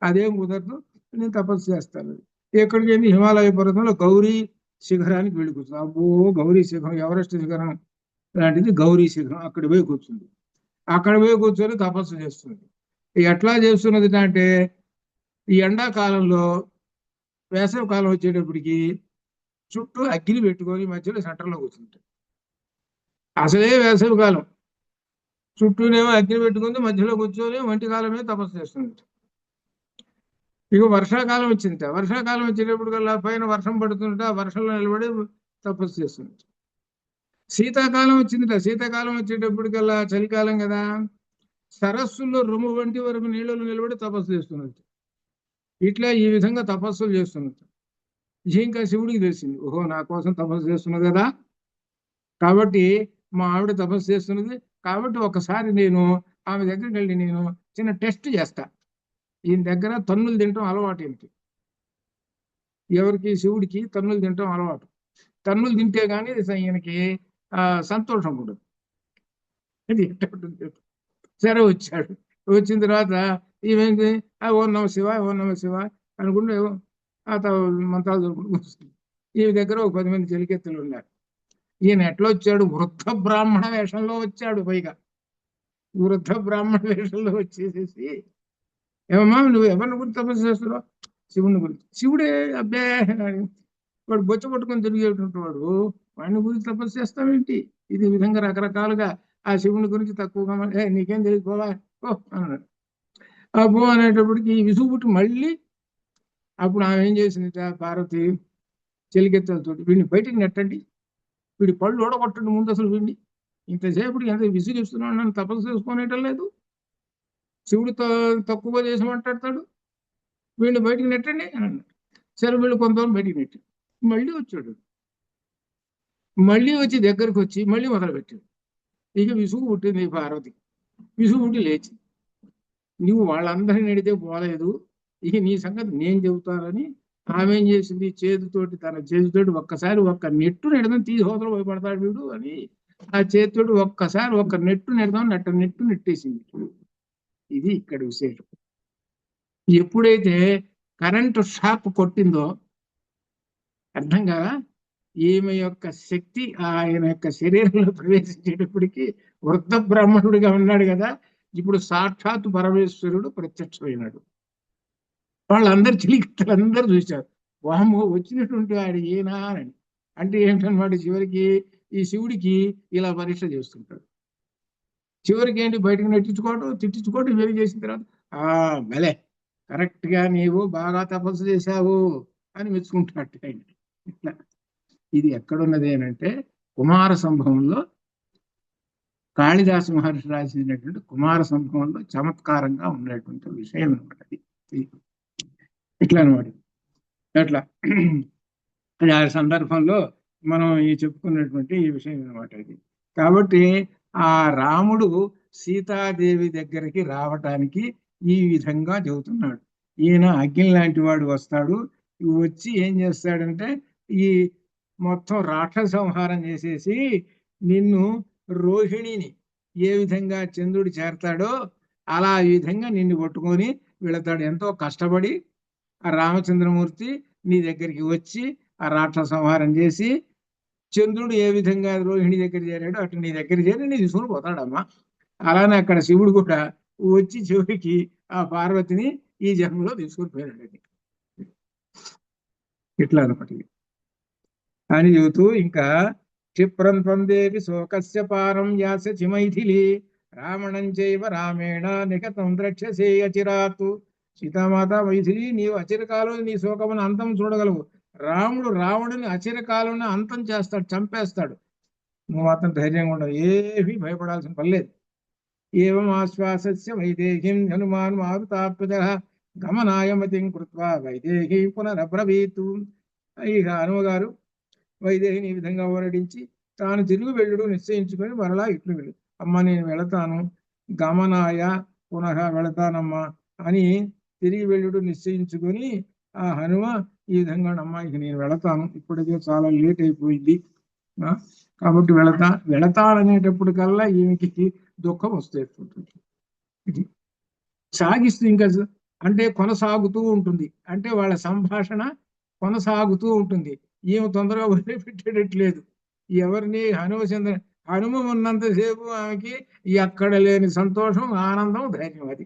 అదేం కుదరదు, నేను తపస్సు చేస్తాను. ఎక్కడికి వెళ్ళి హిమాలయ పర్వతంలో గౌరీ శిఖరానికి వెళ్ళి కూర్చుంది. అబ్బో గౌరీ శిఖరం, ఎవరెస్ట్ శిఖరం లాంటిది గౌరీ శిఖరం, అక్కడ పోయి కూర్చుంది. అక్కడ పోయి కూర్చొని తపస్సు చేస్తుంది. ఎట్లా చేస్తున్నది అంటే, ఈ ఎండాకాలంలో వేసవి కాలం వచ్చేటప్పటికి చుట్టూ అగ్ని పెట్టుకొని మధ్యలో సెంటర్లో కూర్చుంటాడు. అసలే వేసవి కాలం, చుట్టూనేమో అగ్ని పెట్టుకుంది, మధ్యలో కూర్చొని వంటి కాలం మీద తపస్సు చేస్తుంది. ఇక వర్షాకాలం వచ్చింది, వర్షాకాలం వచ్చేటప్పుడు కల్లా పైన వర్షం పడుతుంట, వర్షంలో నిలబడి తపస్సు చేస్తుంది. శీతాకాలం వచ్చిందిట, శీతాకాలం వచ్చేటప్పటికల్లా చలికాలం కదా, సరస్సుల్లో రొమ్ము వంటి వరకు నీళ్ళలో నిలబడి తపస్సు చేస్తున్నది. ఇట్లా ఈ విధంగా తపస్సులు చేస్తున్నది. ఇంకా శివుడికి తెలిసింది, ఓహో నా కోసం తపస్సు చేస్తున్నది కదా, కాబట్టి మా ఆవిడ తపస్సు చేస్తున్నది, కాబట్టి ఒకసారి నేను ఆమె దగ్గరికి వెళ్ళి నేను చిన్న టెస్ట్ చేస్తా. ఈయన దగ్గర తన్నులు తినటం అలవాటు ఏంటి, ఎవరికి, శివుడికి తన్నులు తినటం అలవాటు. తన్నులు తింటే కానీ ఈయనకి సంతోషం ఉండదు. ఇది సరే వచ్చాడు, వచ్చిన తర్వాత ఈమె ఓం నమ శివ, ఓం నమ శివ అనుకుంటే మంత్రాలు దొరుకుంటూ ఈ దగ్గర ఒక 10 మంది చెలికెత్తులు ఉన్నారు. ఈయన ఎట్లా వచ్చాడు, వృద్ధ బ్రాహ్మణ వేషంలో వచ్చాడు. పైగా వృద్ధ బ్రాహ్మణ వేషంలో వచ్చేసేసి, ఏమమ్మా నువ్వు ఎవరిని గురించి తపస్సు చేస్తున్నావు, శివుని గురించి. శివుడే, అబ్బే వాడు బొచ్చ పట్టుకొని తిరిగేటువంటి వాడు, వాడిని గురించి తపస్సు చేస్తావేంటి. ఇది విధంగా రకరకాలుగా ఆ శివుని గురించి తక్కువగా నీకేం తెలియకపోవా ఓ అన్నాడు. ఆ పో అనేటప్పటికి విసుగు పుట్టి మళ్ళీ అప్పుడు ఆమె ఏం చేసింది, పార్వతి చెలికెత్తలతోటి వీడిని బయటికి నెట్టండి, వీడి పళ్ళు ఓడగొట్టండి ముందు, అసలు వీడిని ఇంతసేపటికి ఎంత విసిగిస్తున్నాడు, నన్ను తపస్సు చేసుకునేటం లేదు. శివుడు తక్కువ చేసి మాట్లాడతాడు, వీడిని బయటికి నెట్టండి అని అన్నాడు. సరే వీళ్ళు కొంతమంది బయటికి నెట్టాడు. మళ్ళీ వచ్చాడు, మళ్ళీ వచ్చి దగ్గరకు వచ్చి మళ్ళీ మొదలుపెట్టాడు. ఇక విసుగు పుట్టింది పార్వతి. విసుగు పుట్టి లేచి, నువ్వు వాళ్ళందరినీ నెడితే పోలేదు, ఇక నీ సంగతి నేను చెబుతానని ఆమె ఏం చేసింది, తన చేతితోటి ఒక్కసారి ఒక్క నెట్టు నెడదాం, తీసి హోదలు భయపడతాడు వీడు అని ఆ చేతితోటి ఒక్కసారి ఒక్క నెట్టు నెడదాం, నెట్టు నెట్టేసింది. ఇది ఇక్కడ విశేషం. ఎప్పుడైతే కరెంటు షాక్ కొట్టిందో అర్థం కదా, ఈమె యొక్క శక్తి ఆయన యొక్క శరీరంలో ప్రవేశించేటప్పటికి వృద్ధ బ్రాహ్మణుడిగా ఉన్నాడు కదా, ఇప్పుడు సాక్షాత్ పరమేశ్వరుడు ప్రత్యక్షమైనాడు. వాళ్ళందరూ చిలికలందరూ చూశారు, వామో వచ్చినటువంటి వాడు ఈయన అని. అంటే ఏంటన్నమాట, చివరికి ఈ శివుడికి ఇలా పరీక్ష చేస్తుంటాడు. చివరికి ఏంటి, బయటకు నెట్టించుకోవడం తిట్టించుకోవడం ఇవన్నీ చేసిన తర్వాత భలే కరెక్ట్ గా నీవు బాగా తపస్సు చేశావు అని మెచ్చుకుంటున్నట్టు ఆయన. ఇట్లా ఇది ఎక్కడున్నది అంటే కుమార సంభవంలో, కాళిదాస మహర్షి రాసినటువంటి కుమార సంభవంలో చమత్కారంగా ఉన్నటువంటి విషయం అనమాట. ఇట్లా అనమాట. అట్లా ఆ సందర్భంలో మనం ఈ చెప్పుకున్నటువంటి ఈ విషయం అనమాట ఇది. కాబట్టి ఆ రాముడు సీతాదేవి దగ్గరికి రావటానికి ఈ విధంగా చెబుతున్నాడు. ఈయన అగ్ని లాంటి వాడు వస్తాడు, వచ్చి ఏం చేస్తాడంటే ఈ మొత్తం రాక్షస సంహారం చేసేసి నిన్ను, రోహిణిని ఏ విధంగా చంద్రుడు చేరతాడో అలా ఈ విధంగా నిన్ను కొట్టుకొని వెళతాడు. ఎంతో కష్టపడి ఆ రామచంద్రమూర్తి నీ దగ్గరికి వచ్చి ఆ రాక్షస సంహారం చేసి, చంద్రుడు ఏ విధంగా రోహిణి దగ్గర చేరాడో అటు నీ దగ్గర చేరి నీ తీసుకుని పోతాడమ్మా. అలానే అక్కడ శివుడు కూడా వచ్చి చివరికి ఆ పార్వతిని ఈ జన్మలో తీసుకుని పోయాడు. ఇట్లా అనమాట అని చెబుతూ ఇంకా క్షిప్రం పొందేవి శోకస్య పారం యాసచి మైథిలి రావణం చైవ రామేణ నికతం ద్రక్ష్యసే అచిరాతు. సీతామాత, మైథిలి, నీవు అచిరకాలం నీ శోకమును అంతం చూడగలవు. రాముడు రావణుని అచిరకాలంలో అంతం చేస్తాడు, చంపేస్తాడు. నువ్వు మాత్రం ధైర్యంగా ఉండవు, ఏమీ భయపడాల్సిన పని లేదు. ఏవం ఆశ్వాసస్య వైదేహీం హనుమాన్ మారుతాత్మజ గమనాయమతిం కృత్వా వైదేహీ పునరబ్రవీతు. ఇక హనుమగారు వైదేహిని ఈ విధంగా ఓరడించి తాను తిరుగు వెళ్ళుడు నిశ్చయించుకొని మరలా ఇట్లు వెళ్ళు. అమ్మ నేను వెళతాను, గమనాయ పునః వెళతానమ్మా అని తిరిగి వెళ్ళుడు నిశ్చయించుకొని ఆ హనుమ ఈ విధంగా, అమ్మాయికి నేను వెళతాను, ఇప్పటికే చాలా లేట్ అయిపోయింది కాబట్టి వెళతాననేటప్పటికల్లా ఈమెకి దుఃఖం వస్తేస్తుంటుంది. ఇది సాగిస్తూ ఇంకా అంటే కొనసాగుతూ ఉంటుంది, అంటే వాళ్ళ సంభాషణ కొనసాగుతూ ఉంటుంది. ఈమె తొందరగా వదిలిపెట్టేటట్లేదు ఎవరిని. హనుమ ఉన్నంతసేపు ఆమెకి ఎక్కడ లేని సంతోషం, ఆనందం, ధైర్యం. అది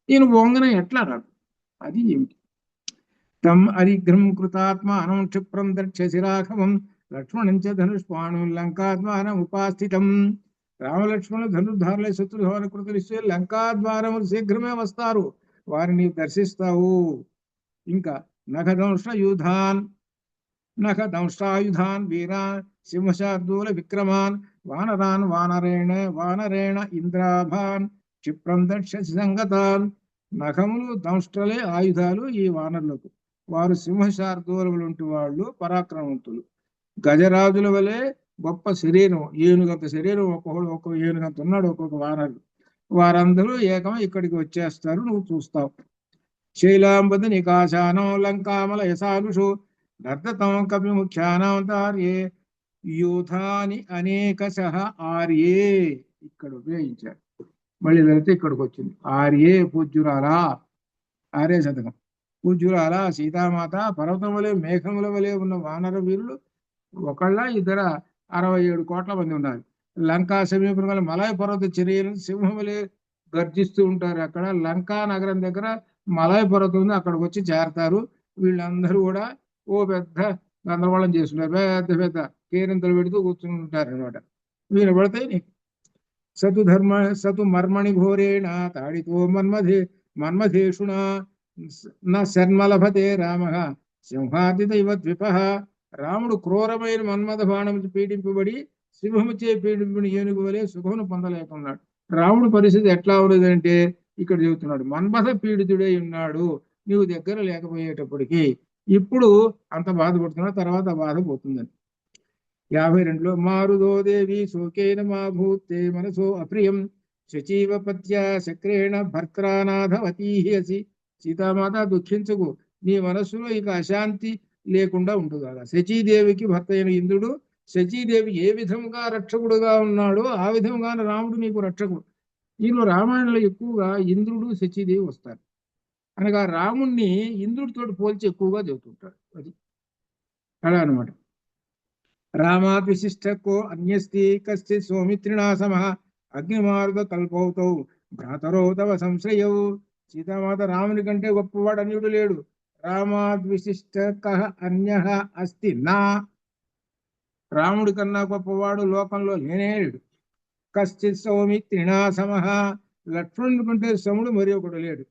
ఈయన వంగన ఎట్లా రాదు, అది ఏమిటి. తమ్ అరిగ్రం కృతాత్మ అనం క్షిప్రం దక్షశిరాఘవం లక్ష్మణం చ ధనుష్పాణం లంకాద్వారం ఉపాస్థితం. రామలక్ష్మణులు ధనుర్ధారులై శత్రుధోన కృతులిస్తే లంకాద్వారములు శీఘ్రమే వస్తారు, వారిని దర్శిస్తావు. ఇంకా నఖదంష్టాయుధాన్ వీరాన్ సింహశార్దూల విక్రమాన్ వానరాన్ వానరేణ ఇంద్రాభాన్ క్షిప్రం దక్షసి సంగతాన్. నఖములు దంష్టలే ఆయుధాలు ఈ వానరులకు, వారు సింహశార్దూలములంటి వాళ్ళు పరాక్రమవంతులు. గజరాజుల వలె గొప్ప శరీరం, ఏనుగంత శరీరం, ఒక్కొక్క ఏనుగంత ఉన్నాడు ఒక్కొక్క వానరుడు. వారందరూ ఏకమై ఇక్కడికి వచ్చేస్తారు, నువ్వు చూస్తావు. శైలాంబది నికాశానం లంకామల యశాలుషు దర్దతం కపి ముఖ్యానం తార్యే యూథాని అనేకశః ఆర్యే. ఇక్కడ ఉపయోగించారు, మళ్ళీ వెళితే ఇక్కడికి వచ్చింది. ఆర్యే పూజ్యురాలా, ఆర్య శతకం. పూజ్యురాల సీతామాత, పర్వతం వలె మేఘముల వలె ఉన్న వానర వీరులు ఒకళ్ళ ఇద్దర 67 కోట్ల మంది ఉన్నారు. లంకా సమీపం వల్ల మలయ పర్వత చర్యలు సింహం వలె గర్జిస్తూ ఉంటారు. అక్కడ లంకా నగరం దగ్గర మలయ పర్వతం ఉంది, అక్కడికి వచ్చి చేరతారు. వీళ్ళందరూ కూడా ఓ పెద్ద గందరగోళం చేస్తున్నారు, పెద్ద పెద్ద కేరింతలు పెడుతూ కూర్చుని ఉంటారు అనమాట. వీళ్ళు పడితే సతు మర్మణి ఘోరేణ తాడితో మన్మధేషుణ శర్మలభతే రామ సింహాదిత ఇవ ద్విప. రాముడు క్రూరమైన మన్మథ బాణం పీడింపబడి సింహముచే పీడిపిన ఏనుగు వలె సుఖమును పొందలేకున్నాడు. రాముడి పరిస్థితి ఎట్లా ఉండదంటే ఇక్కడ చెబుతున్నాడు, మన్మథ పీడితుడై ఉన్నాడు నీవు దగ్గర లేకపోయేటప్పటికి. ఇప్పుడు అంత బాధపడుతున్నా, తర్వాత బాధ పోతుందని. 52లో మారుదోదేవి శోకేన మా భూతే మనసో అప్రియం శచీవ పత్య చక్రేణ భర్త్రానాథవతీహసి. సీతామాత దుఃఖించకు, నీ మనస్సులో ఇక అశాంతి లేకుండా ఉంటుందా. శచీదేవికి భర్త అయిన ఇంద్రుడు, శచీదేవి ఏ విధంగా రక్షకుడుగా ఉన్నాడో ఆ విధంగా రాముడు నీకు రక్షకుడు. నీలో రామాయణంలో ఎక్కువగా ఇంద్రుడు శచీదేవి వస్తారు. అనగా రాముణ్ణి ఇంద్రుడితో పోల్చి ఎక్కువగా చెబుతుంటాడు. అది అలా అనమాట. రామాత్ విశిష్టకో అన్యస్తి కశ్చిత్ సౌమిత్రిణా సమః అగ్నిమార్గ కల్పౌతౌ భ్రాతరౌ తవ సంశ్రయౌ. సీతామాత రాముని కంటే గొప్పవాడు అన్యుడు లేడు. రామాద్ విశిష్టక అన్యః అస్తి నా. రాముడి కన్నా గొప్పవాడు లోకంలో లేనే లేడు. కశ్చిత్ సౌమిత్రిణా సమః. లక్ష్మణుడి కంటే సముడు మరి ఒకడు లేడు.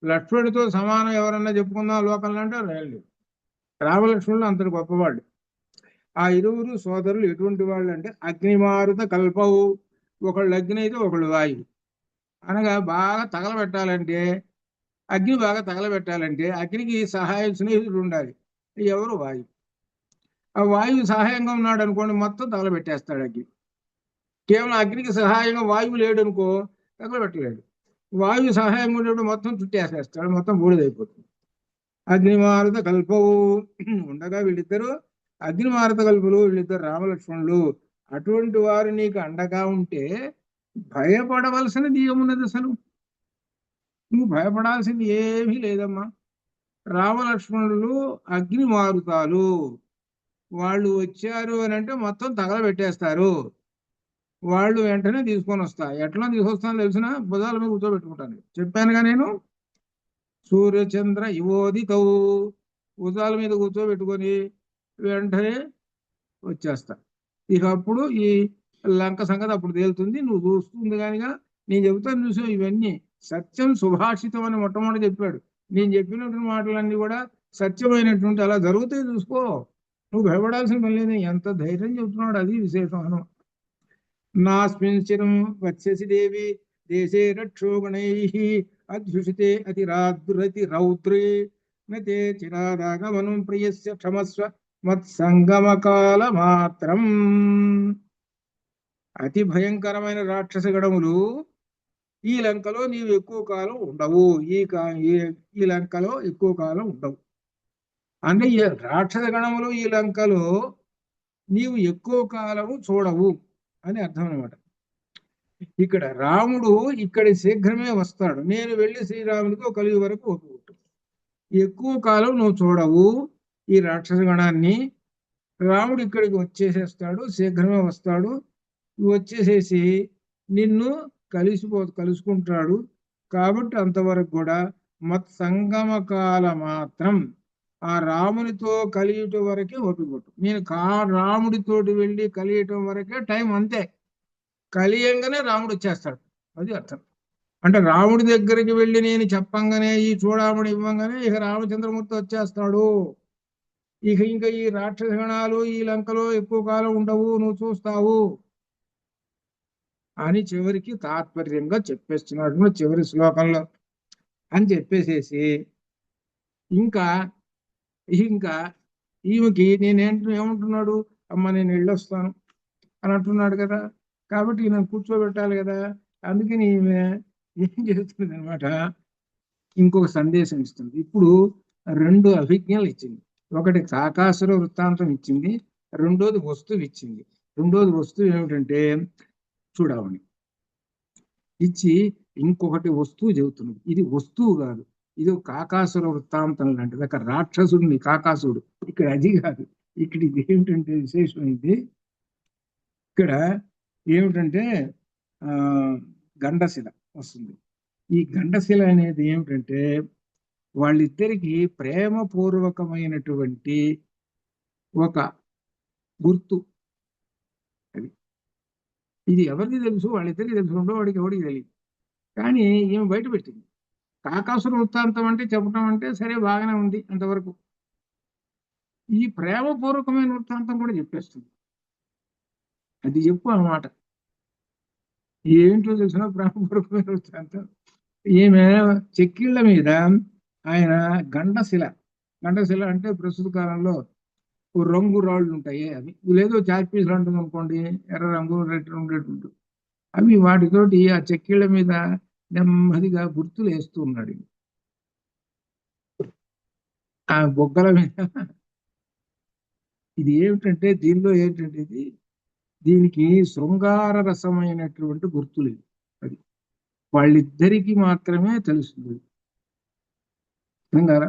లక్ష్మణుడితో సమానం ఎవరన్నా చెప్పుకుందాం లోకంలో అంటే లేడు. రామలక్ష్మణుడు అంతటి గొప్పవాడు. ఆ ఇరువురు సోదరులు ఎటువంటి వాళ్ళు అంటే అగ్నిమారుత కల్పవు. ఒకళ్ళు అగ్ని అయితే ఒకళ్ళు వాయువు. అనగా బాగా తగలబెట్టాలంటే, అగ్ని బాగా తగలబెట్టాలంటే అగ్నికి సహాయం స్నేహితుడు ఉండాలి. ఎవరు? వాయువు. ఆ వాయువు సహాయంగా ఉన్నాడు అనుకోండి, మొత్తం తగలబెట్టేస్తాడు అగ్ని. కేవలం అగ్నికి సహాయంగా వాయువు లేడు అనుకో, తగలబెట్టలేడు. వాయువు సహాయంగా ఉండేప్పుడు మొత్తం చుట్టేసేస్తాడు, మొత్తం బూడిదైపోతుంది. అగ్నిమారుత కల్పవు ఉండగా వీళ్ళిద్దరు అగ్నిమారుత కల్పులు, వీళ్ళిద్దరు రామలక్ష్మణులు. అటువంటి వారు నీకు అండగా ఉంటే భయపడవలసినది ఏమున్నది? అసలు నువ్వు భయపడాల్సింది ఏమీ లేదమ్మా. రామలక్ష్మణులు అగ్ని మారుతాలు, వాళ్ళు వచ్చారు అని అంటే మొత్తం తగలబెట్టేస్తారు. వాళ్ళు వెంటనే తీసుకొని వస్తా. ఎట్లా తీసుకొస్తాను తెలిసిన? భుజాల మీద కూర్చోబెట్టుకుంటాను. చెప్పానుగా నేను, సూర్యచంద్ర యువోదితౌ. భుజాల మీద కూర్చోబెట్టుకొని వెంటనే వచ్చేస్తా. ఇక అప్పుడు ఈ లంక సంగతి అప్పుడు తేలుతుంది. నువ్వు చూస్తుంది కానిగా నేను చెబుతాను చూసా. ఇవన్నీ సత్యం సుభాషితం అని మొట్టమొదటి చెప్పాడు. నేను చెప్పినటువంటి మాటలన్నీ కూడా సత్యమైనటువంటి అలా జరుగుతాయి, చూసుకో. నువ్వు భయపడాల్సిన పని లేదు. ఎంత ధైర్యం చెబుతున్నాడు, అది విశేషం అను. నాస్మిన్ చిరం వచ్చసి దేవి దేశే రక్షోగణై అధ్యుషితే అతిరాద్రతి రౌద్రే నతే చిరాదాగమనం ప్రియస్య క్షమస్వ మత్సంగమకాల మాత్రం. అతి భయంకరమైన రాక్షస గణములు ఈ లంకలో నీవు ఎక్కువ కాలం ఉండవు. ఈ లంకలో ఎక్కువ కాలం ఉండవు. అంటే ఈ రాక్షస గణములు ఈ లంకలో నీవు ఎక్కువ కాలము చూడవు అని అర్థం అనమాట. ఇక్కడ రాముడు ఇక్కడి శీఘ్రమే వస్తాడు. నేను వెళ్ళి శ్రీరాముడితో కలిగి వరకు ఒప్పుకుంటు. ఎక్కువ కాలం నువ్వు చూడవు ఈ రాక్షస గణాన్ని. రాముడు ఇక్కడికి వచ్చేసేస్తాడు, శీఘ్రమే వస్తాడు. వచ్చేసేసి నిన్ను కలుసుకుంటాడు. కాబట్టి అంతవరకు కూడా మత్సంగమ కాల మాత్రం ఆ రామునితో కలియటం వరకే ఓపికొట్టు. నేను రాముడితోటి వెళ్ళి కలియటం వరకే టైం, అంతే. కలియంగానే రాముడు వచ్చేస్తాడు, అది అర్థం. అంటే రాముడి దగ్గరికి వెళ్ళి నేను చెప్పంగానే, ఈ చూడామణి ఇవ్వంగానే ఇక రామచంద్రమూర్తి వచ్చేస్తాడు. ఇంకా ఈ రాక్షస గణాలు ఈ లంకలో ఎక్కువ కాలం ఉండవు, నువ్వు చూస్తావు అని చివరికి తాత్పర్యంగా చెప్పేస్తున్నాడు చివరి శ్లోకంలో. అని చెప్పేసేసి ఇంకా ఈమెకి ఏమంటున్నాడు, అమ్మ నేను వెళ్ళొస్తాను అని అంటున్నాడు కదా. కాబట్టి నేను కూర్చోబెట్టాలి కదా. అందుకని ఈమె ఏం చేస్తుంది అనమాట, ఇంకొక సందేశం ఇస్తుంది. ఇప్పుడు 2 అభిజ్ఞలు ఇచ్చింది. ఒకటి కాకాసుర వృత్తాంతం ఇచ్చింది, రెండోది వస్తువు ఇచ్చింది. రెండోది వస్తువు ఏమిటంటే చూడవని ఇచ్చి ఇంకొకటి వస్తువు చెబుతున్నది. ఇది వస్తువు కాదు, ఇది కాకాసుర వృత్తాంతం లాంటిది. ఒక రాక్షసుడిని కాకాసుడు, ఇక్కడ అది కాదు. ఇక్కడ ఇది ఏమిటంటే విశేషం, ఇది ఇక్కడ ఏమిటంటే గండశిల వస్తుంది. ఈ గండశిల అనేది ఏమిటంటే వాళ్ళిద్దరికి ప్రేమపూర్వకమైనటువంటి ఒక గుర్తు. అది ఇది ఎవరికి తెలుసు? వాళ్ళిద్దరికి తెలుసు, రెండోవాడికి ఎవరికి తెలియదు. కానీ ఏమి బయట పెట్టింది. కాకాసుర వృత్తాంతం అంటే చెప్పడం అంటే సరే బాగానే ఉంది అంతవరకు. ఈ ప్రేమపూర్వకమైన వృత్తాంతం కూడా చెప్పేస్తుంది. అది చెప్పు అన్నమాట. ఏంటో తెలిసిన బ్రహ్మపురం ఈమె చెక్కిళ్ళ మీద ఆయన గండశిల, గండశిల అంటే ప్రస్తుత కాలంలో రంగు రాళ్ళు ఉంటాయి అవి, లేదో చాక్పీసులు అంటుంది అనుకోండి, ఎర్ర రంగు రెడ్ ఉండేటువంటి అవి, వాటితోటి ఆ చెక్కిళ్ళ మీద నెమ్మదిగా గుర్తులు వేస్తూ ఉన్నాడు ఆ బొగ్గల మీద. ఇది ఏమిటంటే, దీనిలో ఏంటంటే దీనికి శృంగార రసమైనటువంటి గుర్తులు ఇవి. అది వాళ్ళిద్దరికి మాత్రమే తెలుస్తుంది శృంగార.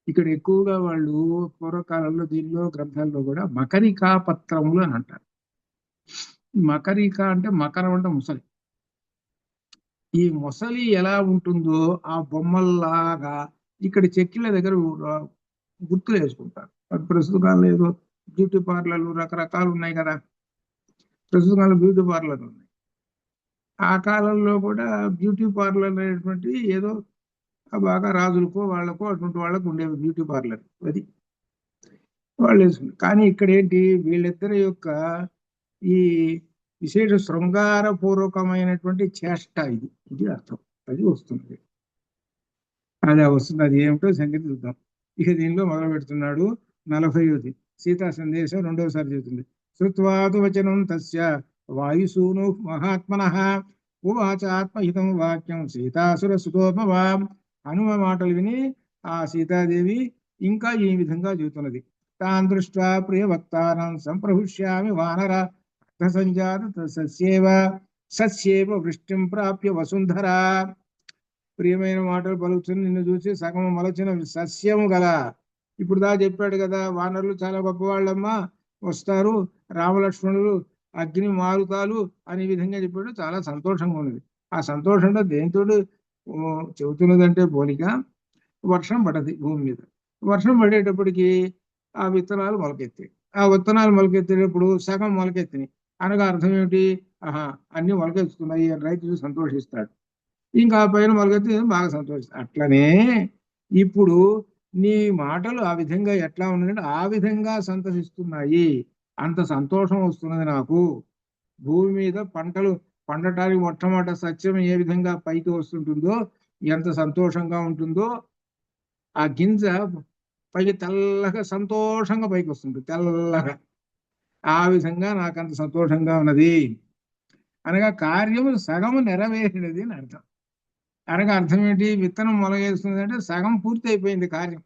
ఇక్కడ ఎక్కువగా వాళ్ళు పూర్వకాలంలో దీనిలో గ్రంథాల్లో కూడా మకరికా పత్రములు అని అంటారు. మకరిక అంటే మకరం అంటే ముసలి. ఈ ముసలి ఎలా ఉంటుందో ఆ బొమ్మల్లాగా ఇక్కడ చెక్కిళ్ళ దగ్గర గుర్తులు వేసుకుంటారు. ప్రస్తుత కాలంలో ఏదో బ్యూటీ పార్లర్లు రకరకాలు ఉన్నాయి కదా, ప్రస్తుత కాలంలో బ్యూటీ పార్లర్లు ఉన్నాయి. ఆ కాలంలో కూడా బ్యూటీ పార్లర్ అనేటువంటి ఏదో బాగా రాజులకో వాళ్ళకో అటువంటి వాళ్ళకు ఉండేవి బ్యూటీ పార్లర్. అది వాళ్ళు వేసుకుంటారు. కానీ ఇక్కడ ఏంటి, వీళ్ళిద్దరి యొక్క ఈ విశేష శృంగార పూర్వకమైనటువంటి చేష్ట ఇది, ఇది అర్థం. అది వస్తుంది, అది వస్తుంది. అది ఏమిటో సంగతి చూద్దాం. ఇక దీనిలో మొదలు పెడుతున్నాడు 40వ సీతా సందేశం రెండవసారి చెబుతుంది. శ్రుత్వాతు వచనం తస్య వాయుసూను మహాత్మనః ఉవాచ ఆత్మహితం వాక్యం సీతాసుర సుతోపవా. హనుమ మాటలు విని ఆ సీతాదేవి ఇంకా ఈ విధంగా చెబుతున్నది. తాన్ దృష్ట్వా ప్రియ వక్తారం సంప్రహుష్యామి వానర సంజాత సస్యేవ వృష్టిం ప్రాప్య వసుంధర. ప్రియమైన మాటలు పలుకుతుంది, నిన్ను చూసి సగము మలచిన సస్యము గల. ఇప్పుడు దా చెప్పాడు కదా, వానరులు చాలా గొప్పవాళ్ళమ్మా, వస్తారు రామలక్ష్మణులు అగ్ని మారుతాలు అనే విధంగా చెప్పాడు. చాలా సంతోషంగా ఉన్నది. ఆ సంతోషంలో దేంతో చెబుతున్నదంటే పోలిక, వర్షం పడది భూమి మీద. వర్షం పడేటప్పటికి ఆ విత్తనాలు మొలకెత్తాయి. ఆ విత్తనాలు మొలకెత్తేటప్పుడు సగం మొలకెత్తినాయి అనగా అర్థం ఏమిటి, ఆహా అన్ని మొలకెత్తుతున్నాయి, రైతు సంతోషిస్తాడు. ఇంకా పైన మొలకెత్తి బాగా సంతోషిస్తాడు. అట్లనే ఇప్పుడు నీ మాటలు ఆ విధంగా ఎట్లా ఉన్నాయంటే ఆ విధంగా సంతోషిస్తున్నాయి. అంత సంతోషం వస్తున్నది నాకు. భూమి మీద పంటలు పండటానికి మొట్టమొదట సత్యం ఏ విధంగా పైకి వస్తుంటుందో, ఎంత సంతోషంగా ఉంటుందో, ఆ గింజ పైకి తెల్లగా సంతోషంగా పైకి వస్తుంది తెల్లగా. ఆ విధంగా నాకు అంత సంతోషంగా ఉన్నది అనగా కార్యము సగము నెరవేరినది అని అర్థం. అనగా అర్థం ఏంటి, విత్తనం మొలగేస్తుంది అంటే సగం పూర్తి అయిపోయింది కార్యం.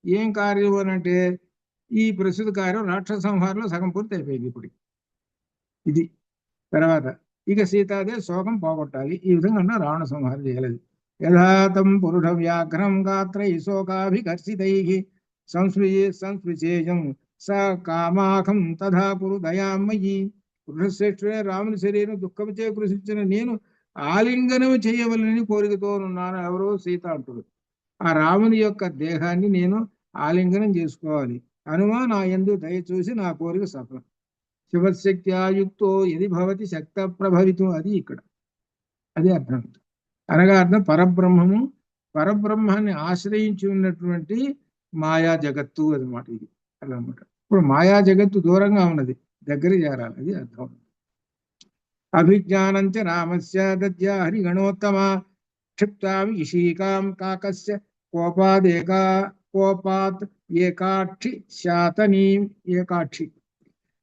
ఏం కార్యం అని అంటే ఈ ప్రస్తుత కార్యం రాక్షస సంహారంలో సగం పూర్తి అయిపోయింది ఇప్పుడు. ఇది తర్వాత ఇక సీతాదేవి శోకం పోగొట్టాలి. ఈ విధంగా అన్న రావణ సంహారం చేయలేదు. యథాతం పురుష వ్యాఘ్రం గాత్రై శోకాభికర్షితై సంస్పృచేయం స కామాఖం తథా కురు దయామయి. పురుషశ్రేష్ఠుడే రాముని శరీరం దుఃఖముచే కృషించిన నేను ఆలింగనం చేయవలని కోరికతో ఉన్నాను. ఎవరో సీత అంటారు. ఆ రాముని యొక్క దేహాన్ని నేను ఆలింగనం చేసుకోవాలి. హనుమా నా యందు దయ చూసి నా కోరిక సఫలం. శివశక్త్యాయుక్తో ఇది భవతి శక్త ప్రభవితం. అది ఇక్కడ అది అర్థం. అనగా అర్థం పరబ్రహ్మము, పరబ్రహ్మాన్ని ఆశ్రయించి ఉన్నటువంటి మాయా జగత్తు అన్నమాట. ఇది అదనమాట. ఇప్పుడు మాయా జగత్తు దూరంగా ఉన్నది, దగ్గర చేరాలి, అది అర్థం. అభిజ్ఞానంచ రామస్య దద్యా హరిగణోత్తమ క్షిప్తాం ఇషీకాం కాకస్య కోపాత్ ఏకాక్షి శాతనీ. ఏకాక్షి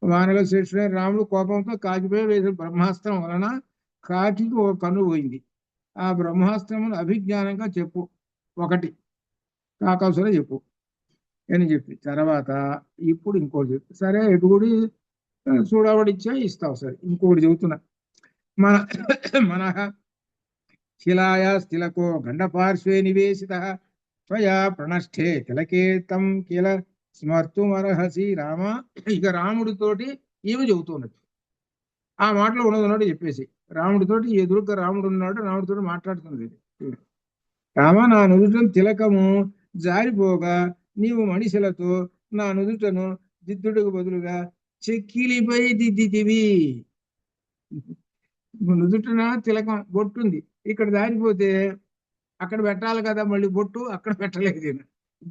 వానల శ్రేష్ఠుడైన రాముడు కోపంతో కాకిపై వేసిన బ్రహ్మాస్త్రం వలన కాకికి ఒక కన్ను పోయింది. ఆ బ్రహ్మాస్త్రమును అభిజ్ఞానంగా చెప్పు, ఒకటి కాకాసుర చెప్పు అని చెప్పి తర్వాత ఇప్పుడు ఇంకోటి చెప్పు. సరే ఎటుగుడి చూడబడిచ్చా ఇస్తావు. సరే ఇంకొకటి చెబుతున్నా. మన శిలాయా తిలకో గండపార్శ్వే నివేశిత త్వయా ప్రణష్ఠే తిలకే తం కిల స్మర్తుమర్హసి రామ. ఇక రాముడితోటి ఈమె చెబుతున్నది. ఆ మాటలో ఉన్నదన్నట్టు చెప్పేసి రాముడితోటి ఎదురుగా రాముడు ఉన్నాడు, రాముడితో మాట్లాడుతున్నది. రామ, నా నుదుటను తిలకము జారిపోగా నీవు మణిశలతో నా నుదుటను దిద్దుటకు బదులుగా చెక్కిలిపై దిద్దితివి. నుదుటన తిలకం బొట్టుంది, ఇక్కడ జారిపోతే అక్కడ పెట్టాలి కదా, మళ్ళీ బొట్టు అక్కడ పెట్టలేదు,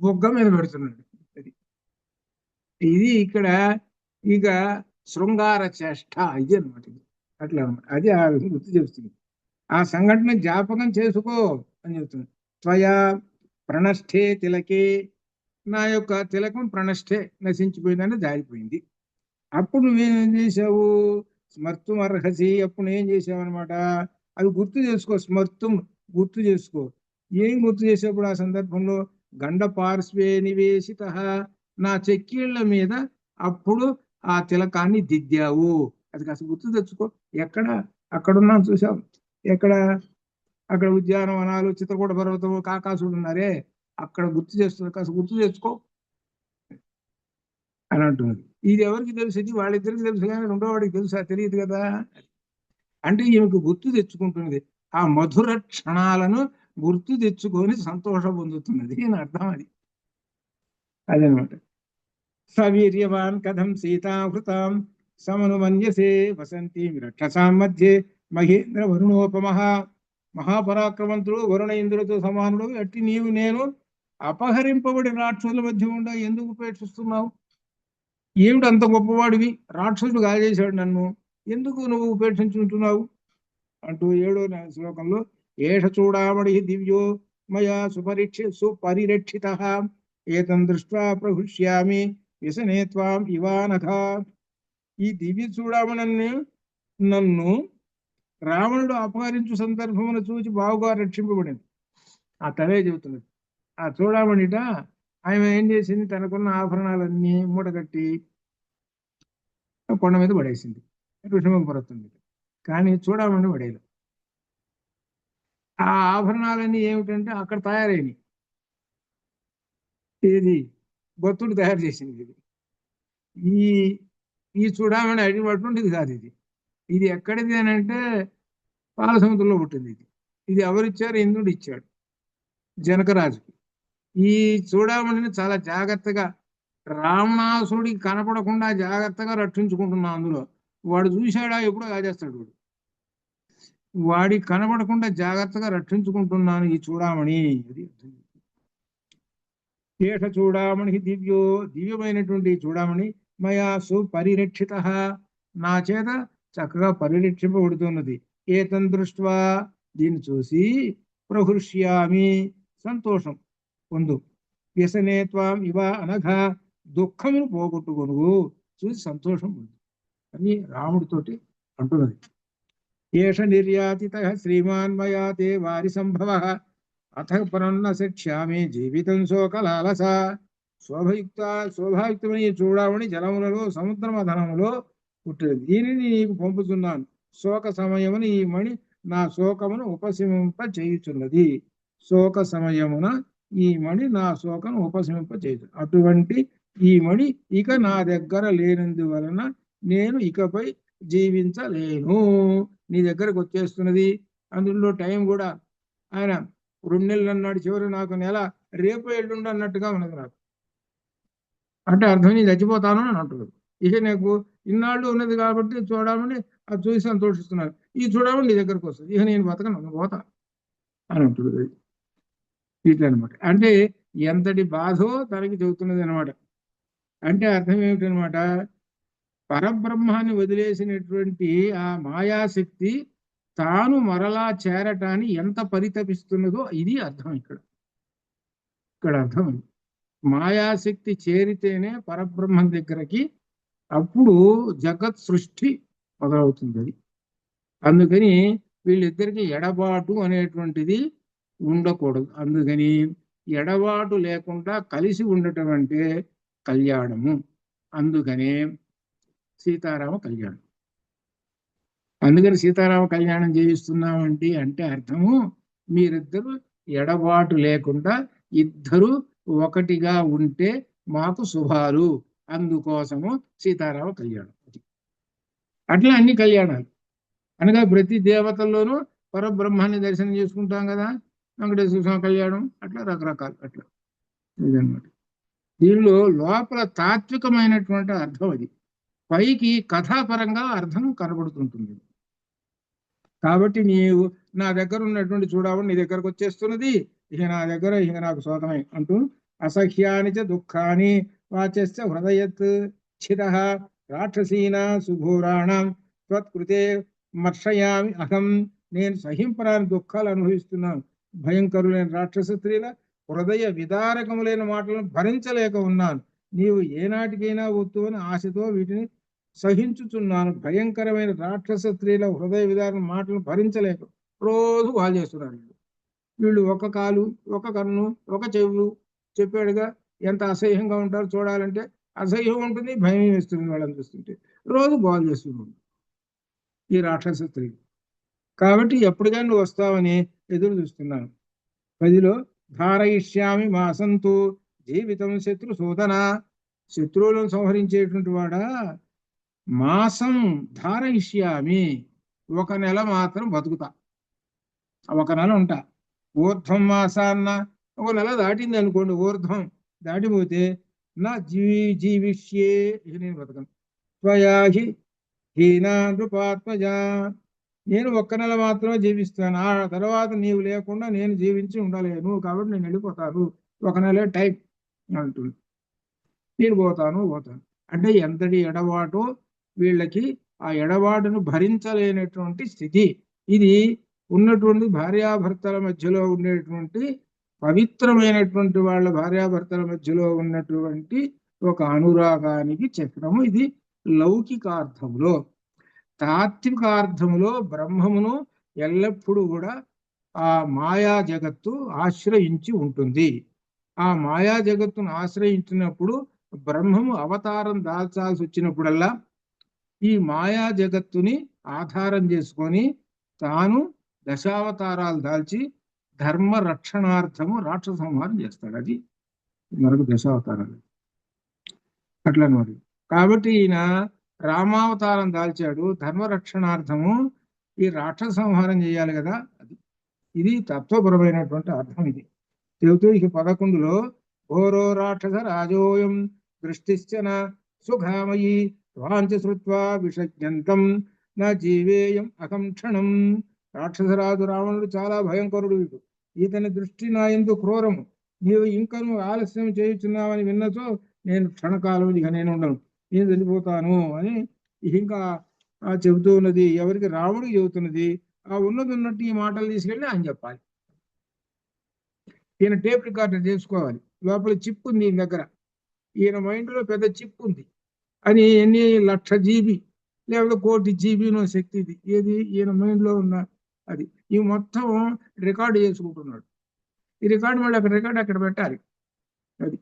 బొగ్గ మీద పెడుతున్నాడు. ఇది ఇక్కడ ఇక శృంగార చేష్ట ఇది అనమాట. అట్లా అనమాట. అది ఆ గుర్తు చేస్తుంది. ఆ సంఘటన జ్ఞాపకం చేసుకో అని చెప్తుంది. త్వయా ప్రణష్ఠే తిలకే, నా యొక్క తిలకం ప్రణష్ఠే నశించిపోయిందని జారిపోయింది. అప్పుడు నువ్వేం చేసావు? స్మర్తుం అర్హసి, అప్పుడు ఏం చేసావు అనమాట? అది గుర్తు చేసుకో. స్మర్తుం గుర్తు చేసుకో. ఏం గుర్తు చేసేప్పుడు ఆ సందర్భంలో? గండ పార్శ్వే నివేశిత, నా చెక్కీళ్ళ మీద అప్పుడు ఆ తిలకాన్ని దిద్దావు. అది కాస్త గుర్తు తెచ్చుకో. ఎక్కడ? అక్కడున్నాం చూసావు. ఎక్కడ? అక్కడ ఉద్యానవనాలు, చిత్రకూట పర్వతం, కాకాసుడు ఉన్నారే, అక్కడ గుర్తు చేస్తుంది. కాస్త గుర్తు తెచ్చుకో అని అంటున్నది. ఇది ఎవరికి తెలుసు? ఇది వాళ్ళిద్దరికి తెలుసు, కానీ రెండో వాడికి తెలుసా? తెలియదు కదా. అంటే ఈమెకు గుర్తు తెచ్చుకుంటున్నది. ఆ మధుర క్షణాలను గుర్తు తెచ్చుకొని సంతోషం పొందుతున్నది అని అర్థం. అదనమాట. సవీర్యవాన్ కథం సీతాహృతాం సమనుమన్యసే వసంతి రక్షసాం మధ్యే మహేంద్ర వరుణోపమః. మహాపరాక్రమంతుడు వరుణ ఇంద్రుడితో సమానుడు అట్టి నీవు నేను అపహరింపబడి రాక్షసుల మధ్య ఉండ ఎందుకు ఉపేక్షిస్తున్నావు? ఏమిటి అంత గొప్పవాడివి? రాక్షసుడు గాజేశాడు నన్ను, ఎందుకు నువ్వు ఉపేక్షించుకుంటున్నావు అంటూ 7వ శ్లోకంలో ఏష చూడామణి దివ్యో మయా సుపరిరక్షితః ఏతం దృష్ట్వా ప్రహృష్యామి వ్యసనే త్వాం ఇవానఘ. ఈ దివ్య చూడామణి నన్ను రావణుడు అపహరించు సందర్భమును చూచి బావుగా రక్షింపబడింది. ఆ తలే చెబుతున్నది. ఆ చూడామణిట ఆమె ఏం చేసింది? తనకున్న ఆభరణాలన్నీ మూటగట్టి కొండ మీద పడేసింది, ఋషిముఖ పర్వతం మీద. కానీ చూడామణి పడేది. ఆ ఆభరణాలన్నీ ఏమిటంటే అక్కడ తయారైనవి. ఇది భక్తుడు తయారు చేసింది. ఇది ఈ ఈ చూడామణి అడిగినటువంటిది కాదు. ఇది ఇది ఎక్కడిది అని అంటే పాల సముద్రంలో పుట్టింది. ఇది ఎవరిచ్చారు? ఇంద్రుడు ఇచ్చాడు జనకరాజుకి. ఈ చూడామణిని చాలా జాగ్రత్తగా రావణాసుడికి కనపడకుండా జాగ్రత్తగా రక్షించుకుంటున్నాం. అందులో వాడు చూశాడా? ఎప్పుడో కాజేస్తాడు వాడు. వాడికి కనపడకుండా జాగ్రత్తగా రక్షించుకుంటున్నాను ఈ చూడామణి. అది ఏష చూడామణి దివ్యో, దివ్యమైనటువంటి చూడామణి మయా సుపరిరక్షిత, నా చేత చక్కగా పరిరక్షింపబడుతున్నది. ఏతం దృష్ట్వా, దీన్ని చూసి ప్రహృష్యామి, సంతోషం పొందు. వ్యసనే త్వాం ఇవ అనఘ, దుఃఖమును పోగొట్టుకొను, చూసి సంతోషం పొందు అని రాముడితోటి అంటున్నది. ఏష నిర్యాతితః శ్రీమాన్ మయా తే వారి సంభవ అథ పునన్న శిక్ష్యామి జీవితం శోకలాలస. శోభాయుక్తమని చూడమని జలములలో సముద్ర మథనములో పుట్టినది. దీనిని నీకు పంపుతున్నాను. శోక సమయమున ఈ మణి నా శోకమును ఉపశమింప చేయుచున్నది. శోక సమయమున ఈ మణి నా శోకను ఉపశమింప చేయుచున్నది. అటువంటి ఈ మణి ఇక నా దగ్గర లేనందువలన నేను ఇకపై జీవించలేను. నీ దగ్గరకు వచ్చేస్తున్నది. అందులో టైం కూడా ఆయన 2 నెలలు అన్నాడు, చివరి నాకు నెల, రేపు ఎల్లుండి అన్నట్టుగా ఉన్నది నాకు. అంటే అర్థం నేను చచ్చిపోతాను అని అంటున్నాడు. ఇక నాకు ఇన్నాళ్ళు ఉన్నది కాబట్టి చూడమని అది చూసి సంతోషిస్తున్నారు. ఈ చూడమని నీ దగ్గరకు వస్తుంది, ఇక నేను బతకను, పోతా అని అంటున్నది. ఇట్లా అనమాట. అంటే ఎంతటి బాధో తనకి చెబుతున్నది అనమాట. అంటే అర్థం ఏమిటనమాట? పరబ్రహ్మాన్ని వదిలేసినటువంటి ఆ మాయాశక్తి తాను మరలా చేరటాన్ని ఎంత పరితపిస్తున్నదో ఇది అర్థం. ఇక్కడ అర్థం మాయాశక్తి చేరితేనే పరబ్రహ్మం దగ్గరకి అప్పుడు జగత్ సృష్టి మొదలవుతుంది. అది అందుకని వీళ్ళిద్దరికి ఎడబాటు అనేటువంటిది ఉండకూడదు. అందుకని ఎడబాటు లేకుండా కలిసి ఉండటం అంటే కళ్యాణము. అందుకనే సీతారామ కళ్యాణం. అందుకని సీతారామ కళ్యాణం చేయిస్తున్నామండి అంటే అర్థము మీరిద్దరు ఎడబాటు లేకుండా ఇద్దరు ఒకటిగా ఉంటే మాకు శుభాలు, అందుకోసము సీతారామ కళ్యాణం. అట్లా అన్ని కళ్యాణాలు అనగా ప్రతి దేవతల్లోనూ పరబ్రహ్మాన్ని దర్శనం చేసుకుంటాం కదా, వెంకటేశ్వర స్వామి కళ్యాణం, అట్లా రకరకాలు. అట్లా ఇదన్నమాట. దీనిలో లోపల తాత్వికమైనటువంటి అర్థం అది. పైకి కథాపరంగా అర్థం కనబడుతుంటుంది. కాబట్టి నీవు నా దగ్గర ఉన్నటువంటి చూడమని నీ దగ్గరకు వచ్చేస్తున్నది. ఇక నా దగ్గర ఇక నాకు శోకమే అంటూ అసహ్యాని చ దుఃఖాని వాచస్య హృదయత్ ఛిదః రాక్షసీనా సుఘోరాణం త్వత్కృతే మర్షయామి అహం. నేను సహింపరాని దుఃఖాలు అనుభవిస్తున్నాను. భయంకరులైన రాక్షస స్త్రీల హృదయ విదారకములైన మాటలను భరించలేక ఉన్నాను. నీవు ఏనాటికైనా వద్దు అని ఆశతో వీటిని సహించుచున్నాను. భయంకరమైన రాక్షస స్త్రీల హృదయ విదారణ మాటలను భరించలేక రోజు వాళ్ళు చేస్తున్నారు. వీళ్ళు ఒక కాలు, ఒక కన్ను, ఒక చెవులు చెప్పాడుగా. ఎంత అసహ్యంగా ఉంటారో చూడాలంటే అసహ్యం ఉంటుంది, భయం వేస్తుంది వాళ్ళని చూస్తుంటే. రోజు బాగు చేస్తున్నాడు ఈ రాక్షస స్త్రీ. కాబట్టి ఎప్పుడుగా నువ్వు వస్తావని ఎదురు చూస్తున్నాను. 10లో ధారయిష్యామి మాసంతు జీవితం శత్రు శోధన. శత్రువులను సంహరించేటువంటి వాడా, మాసం ధారయిష్యామి, ఒక నెల మాత్రం బతుకుతా, ఒక నెల ఉంటా. ఊర్ధ్వం మాసాన్న, ఒక నెల దాటింది అనుకోండి, ఊర్ధ్వం దాటిపోతే నా జీవిష్యే, ఇక నేను బతకను. త్వయాహి హీనా నృపాత్మజ, నేను ఒక్క నెల మాత్రమే జీవిస్తాను. ఆ తర్వాత నీవు లేకుండా నేను జీవించి ఉండలేను, కాబట్టి నేను వెళ్ళిపోతాను. ఒక నెల టైం అంటుంది. నేను పోతాను. అంటే ఎంతటి ఎడబాటు వీళ్ళకి, ఆ ఎడబాటును భరించలేనటువంటి స్థితి. ఇది ఉన్నటువంటి భార్యాభర్తల మధ్యలో ఉండేటువంటి పవిత్రమైనటువంటి వాళ్ళ భార్యాభర్తల మధ్యలో ఉన్నటువంటి ఒక అనురాగానికి చక్రము ఇది లౌకికార్థంలో. తాత్వికార్థములో బ్రహ్మమును ఎల్లప్పుడూ కూడా ఆ మాయా జగత్తు ఆశ్రయించి ఉంటుంది. ఆ మాయా జగత్తును ఆశ్రయించినప్పుడు బ్రహ్మము అవతారం దాల్చాల్సి వచ్చినప్పుడల్లా ఈ మాయా జగత్తుని ఆధారం చేసుకొని తాను దశావతారాలు దాల్చి ధర్మ రక్షణార్థము రాక్షస సంహారం చేస్తాడు. అది మరొక దశావతారాలు అట్లా మరి. కాబట్టి ఈయన రామావతారం దాల్చాడు, ధర్మ రక్షణార్థము ఈ రాక్షస సంహారం చేయాలి కదా. ఇది తత్వపరమైనటువంటి అర్థం. ఇది చెబుతూ ఇక 11లో ఘోరో రాక్షస రాజోయం దృష్టిశ్చన సుఖామయీ వాంచ శ్రుత్వా విషజ్ఞంతం నా జీవేయం అకంక్షణం. రాక్షసరాజు రావణుడు చాలా భయంకరుడు. వీడు, ఇతని దృష్టి నా యందు క్రూరము. నీవు ఇంకను ఆలస్యం చేయుచున్నావని విన్నచో నేను క్షణకాలం ఇక నేను ఉండను, నేను వెళ్ళిపోతాను అని ఇంకా చెబుతూ ఉన్నది. ఎవరికి? రాముడికి చెబుతున్నది. ఆ ఉన్నది ఉన్నట్టు ఈ మాటలు తీసుకెళ్ళి ఆయన చెప్పాలి. ఈయన టేప్ రికార్డర్ చేసుకోవాలి. లోపల చిప్ ఉంది ఈయన దగ్గర. ఈయన మైండ్లో పెద్ద చిప్ ఉంది. అని ఎన్ని 1,00,000 GB లేకపోతే 1,00,00,000 GB శక్తి ఇది. ఏది? ఈయన మైండ్లో ఉన్న అది. ఈ మొత్తం రికార్డు చేసుకుంటున్నాడు. ఈ రికార్డు మళ్ళీ అక్కడ రికార్డు అక్కడ పెట్టాలి. అది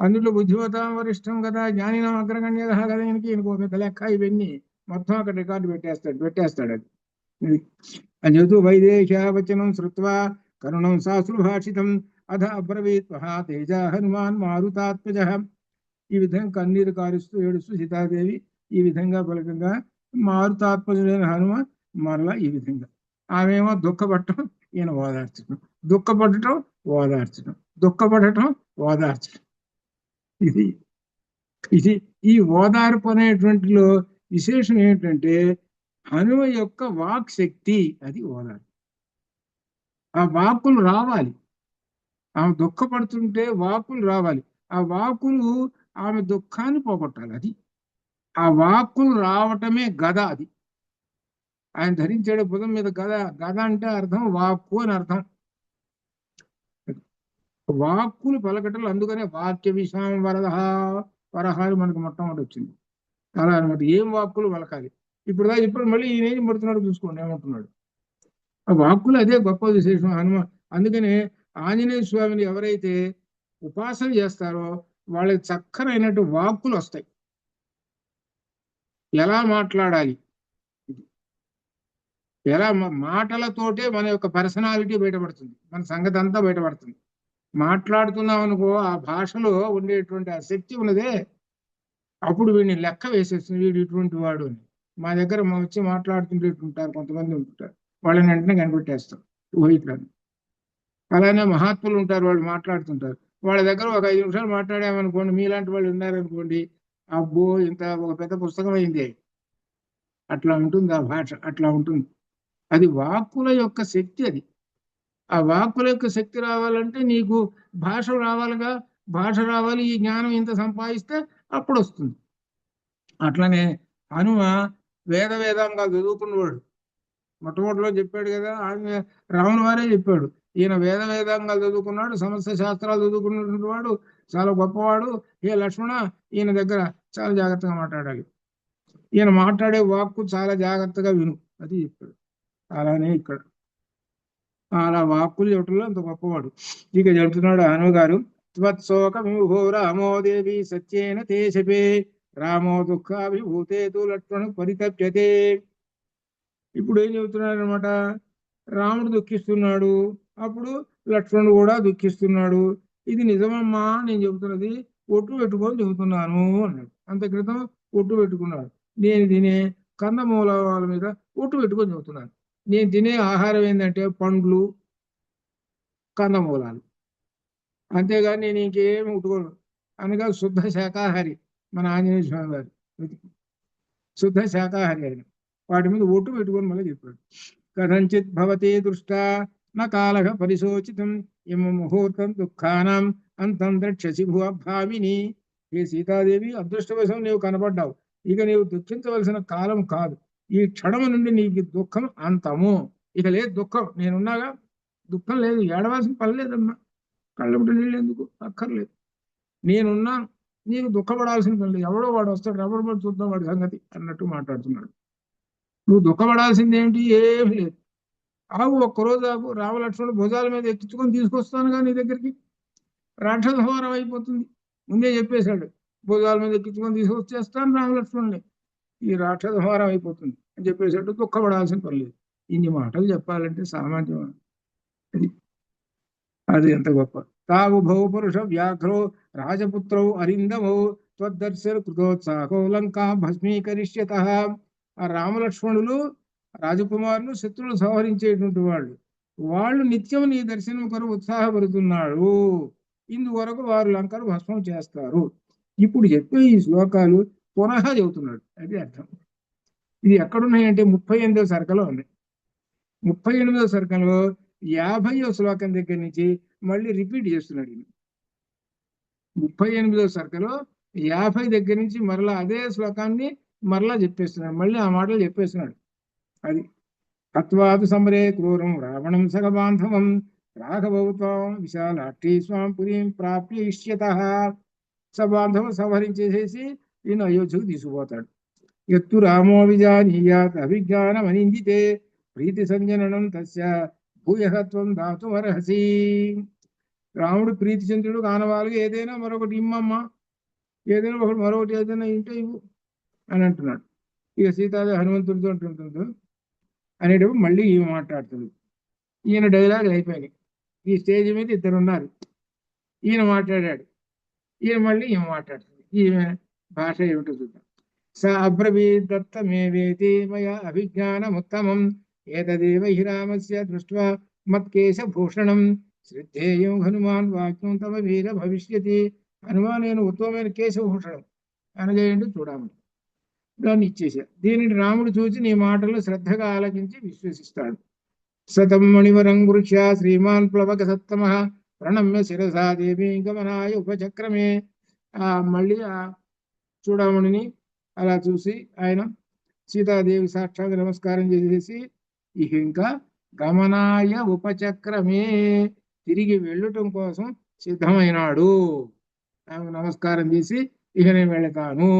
అందులో బుద్ధిమతాం వరిష్టం కదా, జ్ఞానినం అగ్రగణ్య కదా, ఈయనకు ఒక లెక్క ఇవన్నీ మొత్తం అక్కడ రికార్డు పెట్టేస్తాడు అది. అని చెబుతూ వైదేశావచనం శ్రుత్వా కరుణం శాస్త్రభాషితం అధ అబ్రవీత్ తేజ హనుమాన్ మారుతాత్మజ. ఈ విధంగా కన్నీరు కారుస్తూ ఏడుస్తూ సీతాదేవి ఈ విధంగా పలకంగా మారుతాత్మజుడైన హనుమ మరలా ఈ విధంగా ఆమెమో దుఃఖపడటం, ఈయన ఓదార్చడం, దుఃఖపడటం, ఓదార్చడం, దుఃఖపడటం, ఓదార్చడం. ఇది ఇది ఈ ఓదార్పు అనేటువంటిలో విశేషం ఏంటంటే హనుమ యొక్క వాక్ శక్తి, అది ఓదార్పు. ఆ వాక్కులు రావాలి. ఆమె దుఃఖపడుతుంటే వాక్కులు రావాలి. ఆ వాక్కులు ఆమె దుఃఖాన్ని పోగొట్టాలి. అది ఆ వాక్కులు రావటమే గద. అది ఆయన ధరించాడు భుజం మీద గద. గద అంటే అర్థం వాక్కు అని అర్థం. వాక్కులు పలకటలు, అందుకనే వాక్య విషయం వరహాలు మనకు మొట్టమొదటి వచ్చింది. అలా అనమాట. ఏం వాక్కులు పలకాలి? ఇప్పుడు మళ్ళీ ఈయన ఏం పడుతున్నాడు చూసుకోండి, ఏమంటున్నాడు. ఆ వాక్కులు అదే గొప్ప విశేషం హనుమ. అందుకనే ఆంజనేయ స్వామిని ఎవరైతే ఉపాసన చేస్తారో వాళ్ళకి చక్కనైనట్టు వాక్కులు వస్తాయి. ఎలా మాట్లాడాలి, ఎలా మాటలతోటే మన యొక్క పర్సనాలిటీ బయటపడుతుంది, మన సంగతి అంతా బయటపడుతుంది. మాట్లాడుతున్నాం అనుకో, ఆ భాషలో ఉండేటువంటి ఆ శక్తి ఉన్నదే, అప్పుడు వీడిని లెక్క వేసేస్తుంది, వీడు ఇటువంటి వాడు అని. మా దగ్గర వచ్చి మాట్లాడుతుంటారు కొంతమంది ఉంటుంటారు, వాళ్ళని వెంటనే కనిపెట్టేస్తాం ఊహిట్లని. అలానే మహాత్ములు ఉంటారు, వాళ్ళు మాట్లాడుతుంటారు. వాళ్ళ దగ్గర ఒక 5 నిమిషాలు మాట్లాడామనుకోండి, మీలాంటి వాళ్ళు ఉన్నారనుకోండి, అబ్బో ఇంత ఒక పెద్ద పుస్తకం అయింది. అట్లా ఉంటుంది ఆ భాష, అట్లా ఉంటుంది. అది వాక్కుల యొక్క శక్తి. అది ఆ వాక్కుల యొక్క శక్తి రావాలంటే నీకు భాష రావాలిగా. భాష రావాలి, ఈ జ్ఞానం ఇంత సంపాదిస్తే అప్పుడు వస్తుంది. అట్లనే హనుమ వేదాంగాలు చదువుకున్నవాడు. మొట్టమొదటిలో చెప్పాడు కదా, ఆయన రాముని వారే చెప్పాడు, ఈయన వేదాంగాలు చదువుకున్నాడు, సమస్త శాస్త్రాలు చదువుకున్నటువంటి వాడు, చాలా గొప్పవాడు. ఏ లక్ష్మణ, ఈయన దగ్గర చాలా జాగ్రత్తగా మాట్లాడాలి, ఈయన మాట్లాడే వాక్కు చాలా జాగ్రత్తగా విను, అది చెప్పాడు. అలానే ఇక్కడ అలా వాక్కులు చెప్పడంలో అంత గొప్పవాడు. ఇక చెబుతున్నాడు హనుమ గారు, త్వత్శోక విభో రామోదేవి సత్యేన తే శపే రామో దుఃఖాభిభూతే తు లక్ష్మణ పరితప్యతే. ఇప్పుడు ఏం చెబుతున్నాడు అనమాట, రాముడు దుఃఖిస్తున్నాడు, అప్పుడు లక్ష్మణుడు కూడా దుఃఖిస్తున్నాడు. ఇది నిజమమ్మా, నేను చెబుతున్నది ఒట్టు పెట్టుకొని చెబుతున్నాను అన్నాడు. అంత క్రితం ఒట్టు పెట్టుకున్నాడు. నేను తినే కందమూలాల మీద ఒట్టు పెట్టుకొని చెబుతున్నాను. నేను తినే ఆహారం ఏంటంటే పండ్లు, కందమూలాలు, అంతేగాని నేను ఇంకేమి ముట్టుకోను అనగా శుద్ధ శాకాహారి. మన ఆంజనేయ స్వామి గారు శుద్ధ శాకాహారి ఆయన. వాటి మీద ఒట్టు పెట్టుకొని మళ్ళీ చెప్పాడు. కథంచిత్ భవతే దృష్టా నా కాలః పరిశోచితం ఇమ ముహూర్తం దుఃఖానం అంతం ద్రక్ష్యసి భువభామిని. ఏ సీతాదేవి, అదృష్టవశం నీవు కనపడ్డావు, ఇక నీవు దుఃఖించవలసిన కాలం కాదు, ఈ క్షణము నుండి నీకు దుఃఖం అంతము, ఇక లేదు దుఃఖం, నేనున్నాగా, దుఃఖం లేదు, ఏడవలసిన పని లేదమ్మా, కళ్ళబుట్ట నీళ్ళు ఎందుకు అక్కర్లేదు, నేనున్నాను, నీకు దుఃఖపడాల్సిన పని లేదు, ఎవడో వాడు వస్తాడు, రబ్బర్ పడి చూద్దాం వాడి సంగతి అన్నట్టు మాట్లాడుతున్నాడు. నువ్వు దుఃఖపడాల్సింది ఏంటి, ఏమి లేదు, ఆగు, ఒక్కరోజు ఆగు, రామలక్ష్మణుడు భుజాల మీద ఎక్కించుకొని తీసుకొస్తానుగా నీ దగ్గరికి, రాక్షస హోరం అయిపోతుంది, ముందే చెప్పేశాడు, భుజాల మీద ఎక్కించుకొని తీసుకొచ్చేస్తాను రామలక్ష్మణుని, ఈ రాక్షస హోరం అయిపోతుంది అని చెప్పేశాడు. దుఃఖపడాల్సిన పని లేదు. ఇన్ని మాటలు చెప్పాలంటే సామాన్యం, అది ఎంత గొప్ప. తావు భౌపురుష వ్యాఘ్రో రాజపుత్రౌ అరిందమౌ త్వద్దర్శన కృతోత్సాహో లంకా భస్మీకరిష్యత. ఆ రామలక్ష్మణులు రాజకుమారులు శత్రువులు సంహరించేటువంటి వాళ్ళు నిత్యం నీ దర్శనం కొరకు ఉత్సాహపడుతున్నాడు, ఇందువరకు వారు లంకను భస్మం చేస్తారు. ఇప్పుడు చెప్పే ఈ శ్లోకాలు పునః చెబుతున్నాడు, అది అర్థం. ఇది ఎక్కడున్నాయంటే 38వ సర్కలో ఉన్నాయి. 38వ సర్కలో 50వ శ్లోకం దగ్గర నుంచి మళ్ళీ రిపీట్ చేస్తున్నాడు. 38వ సర్కలో 50 దగ్గర నుంచి మరలా అదే శ్లోకాన్ని మరలా చెప్పేస్తున్నాడు, మళ్ళీ ఆ మాటలు చెప్పేస్తున్నాడు. అది హత్వాదు సమరే క్రూరం రావణం సగబాంధవం రాఘవౌతాం విశాలాక్షి స్వాం పురీం ప్రాప్య ఇష్యతః. సబాంధవం సంహరించేసేసి ఈయన అయోధ్యకు తీసుకుపోతాడు. ఎత్తు రామో విజానీయాత్ అభిజ్ఞానమనిందితే ప్రీతి సంజననం తస్య భూయహత్వం దాతుమర్హసి. రాముడు ప్రీతి చంద్రుడు కానవాళ్ళకి ఏదైనా మరొకటి ఇమ్మమ్మా, ఏదైనా ఒకటి మరొకటి ఏదైనా ఇంటే ఇవ్వు అని అంటున్నాడు. ఇక సీతాదేవి హనుమంతుడితో అంటుంటుందో అనేటప్పుడు మళ్ళీ ఈమె మాట్లాడుతుంది. ఈయన డైలాగ్ అయిపోయినాయి, ఈ స్టేజ్ మీద ఇద్దరు ఉన్నారు, ఈయన మాట్లాడాడు, ఈయన మళ్ళీ ఈమె మాట్లాడుతుంది. ఈమె భాష ఏమిటో చూద్దాం. స అబ్రవీత్ దత్తమేవేతి మయా అభిజ్ఞానముత్తమం ఏతదేవ హి రామస్య దృష్ట్వా మత్కేశభూషణం శ్రద్ధేయం హనుమాన్ వాక్యం తమ వీర భవిష్యతి. హనుమాన్ నేను ఉత్తమమైన కేశభూషణం అనజేయండి చూడమని దాన్ని ఇచ్చేసా. దీనిని రాముడు చూసి నీ మాటలు శ్రద్ధగా ఆలకించి విశ్వసిస్తాడు. సతం మణివరం గృహ్య శ్రీమాన్ ప్లవక సత్తమ ప్రణమ్య శిరసా దేవి గమనాయ ఉపచక్రమే. మళ్ళీ ఆ చూడమణిని అలా చూసి ఆయన సీతాదేవి సాక్షాత్ నమస్కారం చేసేసి ఇక ఇంకా గమనాయ ఉపచక్రమే, తిరిగి వెళ్ళటం కోసం సిద్ధమైనాడు. ఆమె నమస్కారం చేసి ఇక నేను వెళతాను.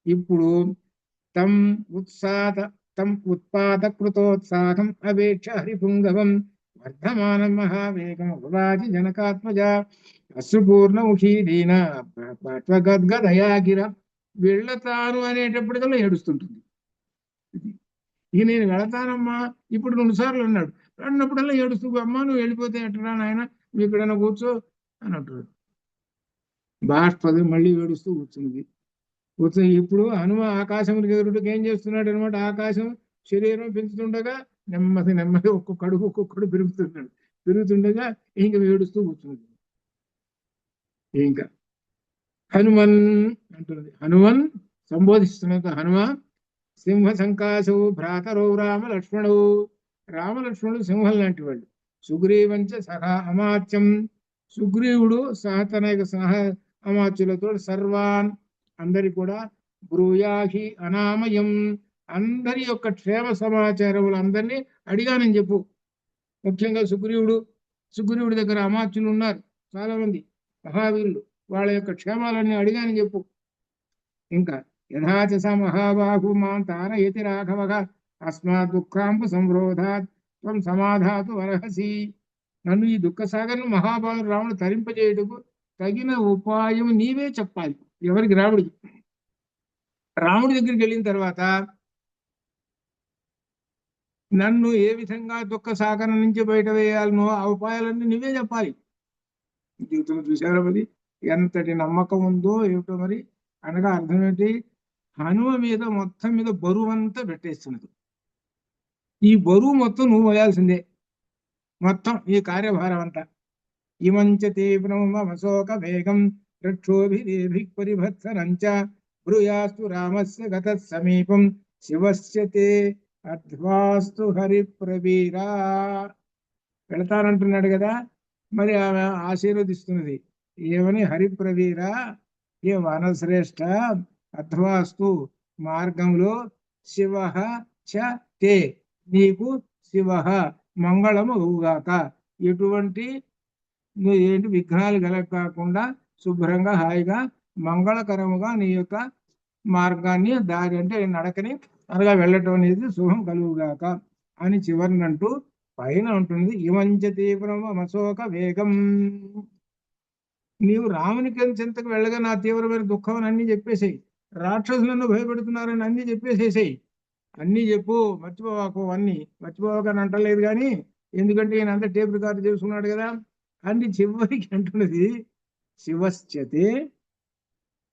ఇప్పుడు తం ఉత్పాత కృతోత్సాహం అవేక్ష హరిపుంగవం వర్ధమానం మహావేగం ఉవాచి జనకాత్మజ అశ్రుపూర్ణముఖీ దీన గద్గదయాగిర. వెళతాను అనేటప్పటికల్లా ఏడుస్తుంటుంది. ఇక నేను వెళతానమ్మా ఇప్పుడు 2 సార్లు అన్నాడు, అన్నప్పుడల్లా ఏడుస్తూ అమ్మా నువ్వు వెళ్ళిపోతే ఎట్టరా నాయన, నువ్వు ఎక్కడైనా కూర్చో అని అంటాడు. బాష్పది మళ్ళీ ఏడుస్తూ కూర్చుంది. ఇప్పుడు హనుమ ఆకాశమునికి ఎదురుడికి ఏం చేస్తున్నాడు అనమాట, ఆకాశం శరీరం పెంచుతుండగా నెమ్మది ఒక్కొక్కడు పెరుగుతుండగా ఇంక ఏడుస్తూ కూర్చుంది. ఇంకా హనుమన్ అంటున్నది, హనుమన్ సంబోధిస్తున్నది. హనుమ సింహ సంకాశవు భ్రాతరౌ రామ లక్ష్మణవు. రామలక్ష్మణుడు సింహం లాంటి వాళ్ళు. సుగ్రీవంచ సహా అమాత్యం, సుగ్రీవుడు తన యొక్క సహ అమాత్యులతో సర్వాన్ అందరి కూడా బ్రూయాహి అనామయం. అందరి యొక్క క్షేమ సమాచారములు అందరినీ అడిగానని చెప్పు. ముఖ్యంగా సుగ్రీవుడి దగ్గర అమాత్యులు ఉన్నారు చాలా మంది మహావీరులు, వాళ్ళ యొక్క క్షేమాలన్నీ అడిగానని చెప్పు. ఇంకా యథాచ స మహాబాహు మాం తారయతి రాఘవ అస్మాత్ దుఃఖాంబు సంరోధాత్ త్వం సమాధాతు అర్హసి. నన్ను ఈ దుఃఖ సాగర్ను మహాబాహు రాముడు తరింపజేయుటకు తగిన ఉపాయం నీవే చెప్పాలి. ఎవరికి? రాముడికి. రాముడి దగ్గరికి వెళ్ళిన తర్వాత నన్ను ఏ విధంగా దుఃఖ సాగరం నుంచి బయట వేయాలనో ఆ ఉపాయాలన్నీ నువ్వే చెప్పాలి. జీవితంలో చూసారా మరి ఎంతటి నమ్మకం ఉందో ఏమిటో మరి. అనగా అర్థం ఏంటి? హనుమ మీద మొత్తం మీద బరువు అంతా పెట్టేస్తున్నది. ఈ బరువు మొత్తం నువ్వు మోయాల్సిందే, మొత్తం ఈ కార్యభారం అంతా. ఇమంచ తీవ్రం మమశోక వేగం రక్షోభిరేభి పరిభత్సనంచ బ్రూయాస్తు రామస్య గత సమీపం శివస్య తే అధ్వాస్తు హరిప్రవీరా. వెళతానంటున్నాడు కదా, మరి ఆమె ఆశీర్వదిస్తున్నది ఏమని? హరిప్రవీరా, ఏ వనశ్రేష్ఠ, అధ్వాస్తు మార్గంలో, శివ చ తే నీకు, శివ మంగళము అవుగాక. ఎటువంటి ఏంటి విఘ్నాలు కలగకుండా శుభ్రంగా హాయిగా మంగళకరముగా నీ యొక్క మార్గాన్ని, దారి అంటే నడకని అనగా వెళ్ళటం అనేది శుభం కలుగుగాక అని చివరినంటూ పైన ఉంటుంది ఇవంచ తీవ్రం అశోక వేగం. నీవు రామునికి చింతకు వెళ్ళగా నా తీవ్రమైన దుఃఖం అని అన్ని చెప్పేసేయి. రాక్షసులను భయపెడుతున్నారని అన్ని చెప్పేసేసేయి. అన్ని చెప్పు, మర్చిపోవాకు. అన్ని మర్చిపోవాకని అంటలేదు కానీ, ఎందుకంటే ఈయన అంతా టేప్ రికార్డు చేసుకున్నాడు కదా. అన్ని చివరికి అంటున్నది శివశ్చతే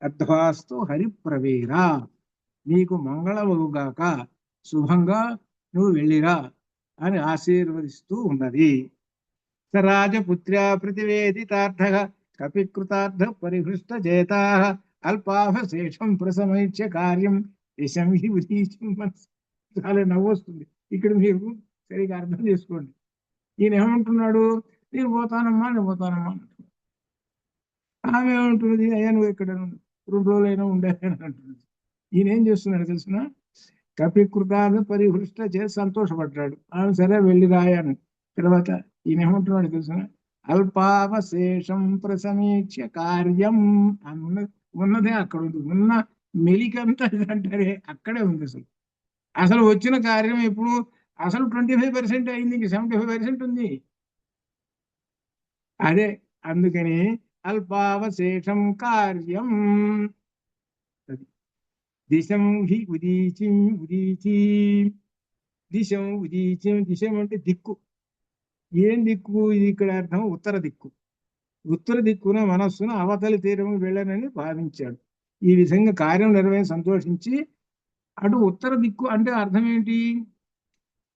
అధ్వాస్తు హరిప్రవీరా, నీకు మంగళమగుగాక, శుభంగా నువ్వు వెళ్ళిరా అని ఆశీర్వదిస్తూ ఉన్నది. సరాజపుత్ర్యా ప్రతివేదితార్థ కపికృతార్థ పరిహృష్ట చేతా అల్పావశేషం ప్రసమైత్య కార్యం దేశం హి ఉదీచం. చాలా నవ్వు వస్తుంది ఇక్కడ, మీరు సరిగా అర్థం చేసుకోండి. ఈయన ఏమంటున్నాడు? నేను పోతానమ్మా అంటున్నాడు. ఆమె ఏమంటున్నది? అయ్యా నువ్వు ఇక్కడ 2 రోజులైనా ఉండాలని అంటున్నది. ఈయన ఏం చేస్తున్నాడు తెలిసిన? కపికృతాన్ని పరిహృష్ట చేసి సంతోషపడ్డాడు. ఆమె సరే వెళ్ళి రాయాను. తర్వాత ఈయన ఏమంటున్నాడు తెలిసిన? అల్పావశేషం ప్రసమీక్ష్య కార్యం ఉన్నదే అక్కడ ఉంది. ఉన్న మెలికంతా అంటారే అక్కడే ఉంది. అసలు వచ్చిన కార్యం ఇప్పుడు అసలు 25% అయింది, ఇంక 75% ఉంది. అదే అందుకని అల్పావశేషం కార్యం. దిశం హి ఉదీచి దిశం దిశం అంటే దిక్కు. ఏం దిక్కు? ఇది ఇక్కడ అర్థం ఉత్తర దిక్కు. ఉత్తర దిక్కున మనస్సును అవతలి తీరం వెళ్ళనని భావించాడు. ఈ విధంగా కార్యం నెరవేర్చి సంతోషించి అటు ఉత్తర దిక్కు అంటే అర్థం ఏంటి?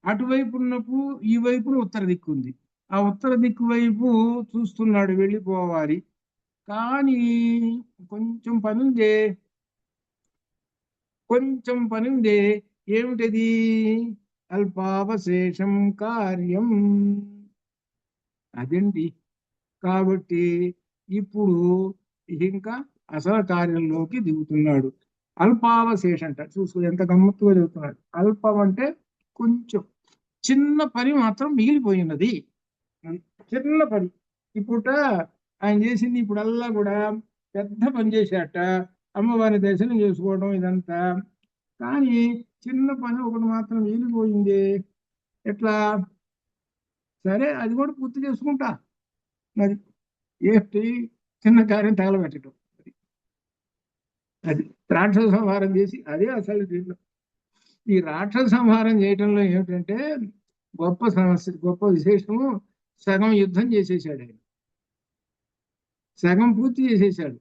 అటువైపు ఉన్నప్పుడు ఈ వైపున ఉత్తర దిక్కు ఉంది. ఆ ఉత్తర దిక్కు వైపు చూస్తున్నాడు, వెళ్ళిపోవాలి. కానీ కొంచెం పని ఉందే. ఏమిటది? అల్పావశేషం కార్యం. అదండి. కాబట్టి ఇప్పుడు ఇంకా అసలు కార్యంలోకి దిగుతున్నాడు. అల్పావశేషం అంట. చూసుకో ఎంత గమ్మత్తుగా చెబుతున్నాడు. అల్పం అంటే కొంచెం, చిన్న పని మాత్రం మిగిలిపోయినది. చిన్న పని. ఇప్పుడు ఆయన చేసింది ఇప్పుడల్లా కూడా పెద్ద పని చేశాట, అమ్మవారి దర్శనం చేసుకోవడం ఇదంతా. కానీ చిన్న పని ఒకటి మాత్రం మిగిలిపోయింది. ఎట్లా? సరే అది కూడా పూర్తి చేసుకుంటా. మరి ఏంటి? చిన్న కార్యం తగలబెట్టడం. అది రాక్షస సంహారం చేసి, అదే అసలు దీంట్లో ఈ రాక్షస సంహారం చేయటంలో ఏమిటంటే గొప్ప సమస్య, గొప్ప విశేషము. సగం యుద్ధం చేసేసాడు ఆయన, సగం పూర్తి చేసేసాడు.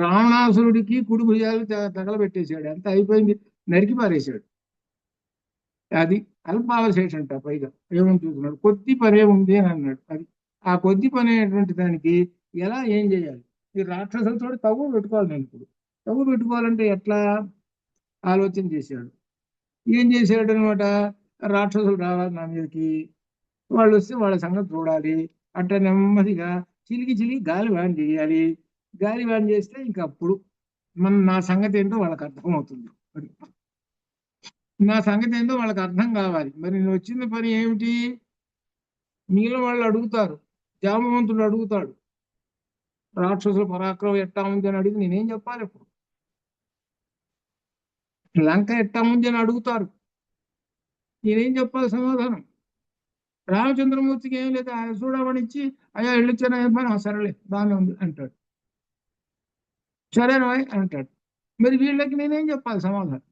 రావణాసురుడికి కుడి భుజాలు తగలబెట్టేశాడు. అంత అయిపోయింది, నరికి పారేశాడు. అది అల్పావశేషం అంట. పైగా ఏమని చూస్తున్నాడు? కొద్ది పనే ఉంది అని అన్నాడు. అది ఆ కొద్ది పని అనేటువంటి దానికి ఎలా ఏం చేయాలి? ఈ రాక్షసులతో తవ్వు పెట్టుకోవాలి. నేను ఇప్పుడు తవ్వు పెట్టుకోవాలంటే ఎట్లా ఆలోచన చేశాడు. ఏం చేశాడు అనమాట? రాక్షసులు రావాలి నా మీదకి, వాళ్ళు వస్తే వాళ్ళ సంగతి చూడాలి. అట్లా నెమ్మదిగా చిలికి గాలి వాన్ చేయాలి. గాలి వాన్ చేస్తే ఇంక అప్పుడు నా సంగతి ఏంటో వాళ్ళకి అర్థమవుతుంది. మరి నా సంగతి ఏంటో వాళ్ళకి అర్థం కావాలి. మరి నేను వచ్చిన పని ఏమిటి? మిగిలిన వాళ్ళు అడుగుతారు, జామవంతుడు అడుగుతాడు, రాక్షసుల పరాక్రమం ఎట్టా ఉంది అని అడిగి నేనేం చెప్పాలి? ఇప్పుడు లంక ఎట్టా ఉంది అని అడుగుతారు, నేనేం చెప్పాలి సమాధానం? రామచంద్రమూర్తికి ఏం లేదు, ఆయన చూడమని ఇచ్చి అయ్యా వెళ్ళొచ్చాను ఏం పని, సరేలే బాగానే ఉంది అంటాడు, సరేనా అంటాడు. మరి వీళ్ళకి నేనేం చెప్పాలి సమాధానం?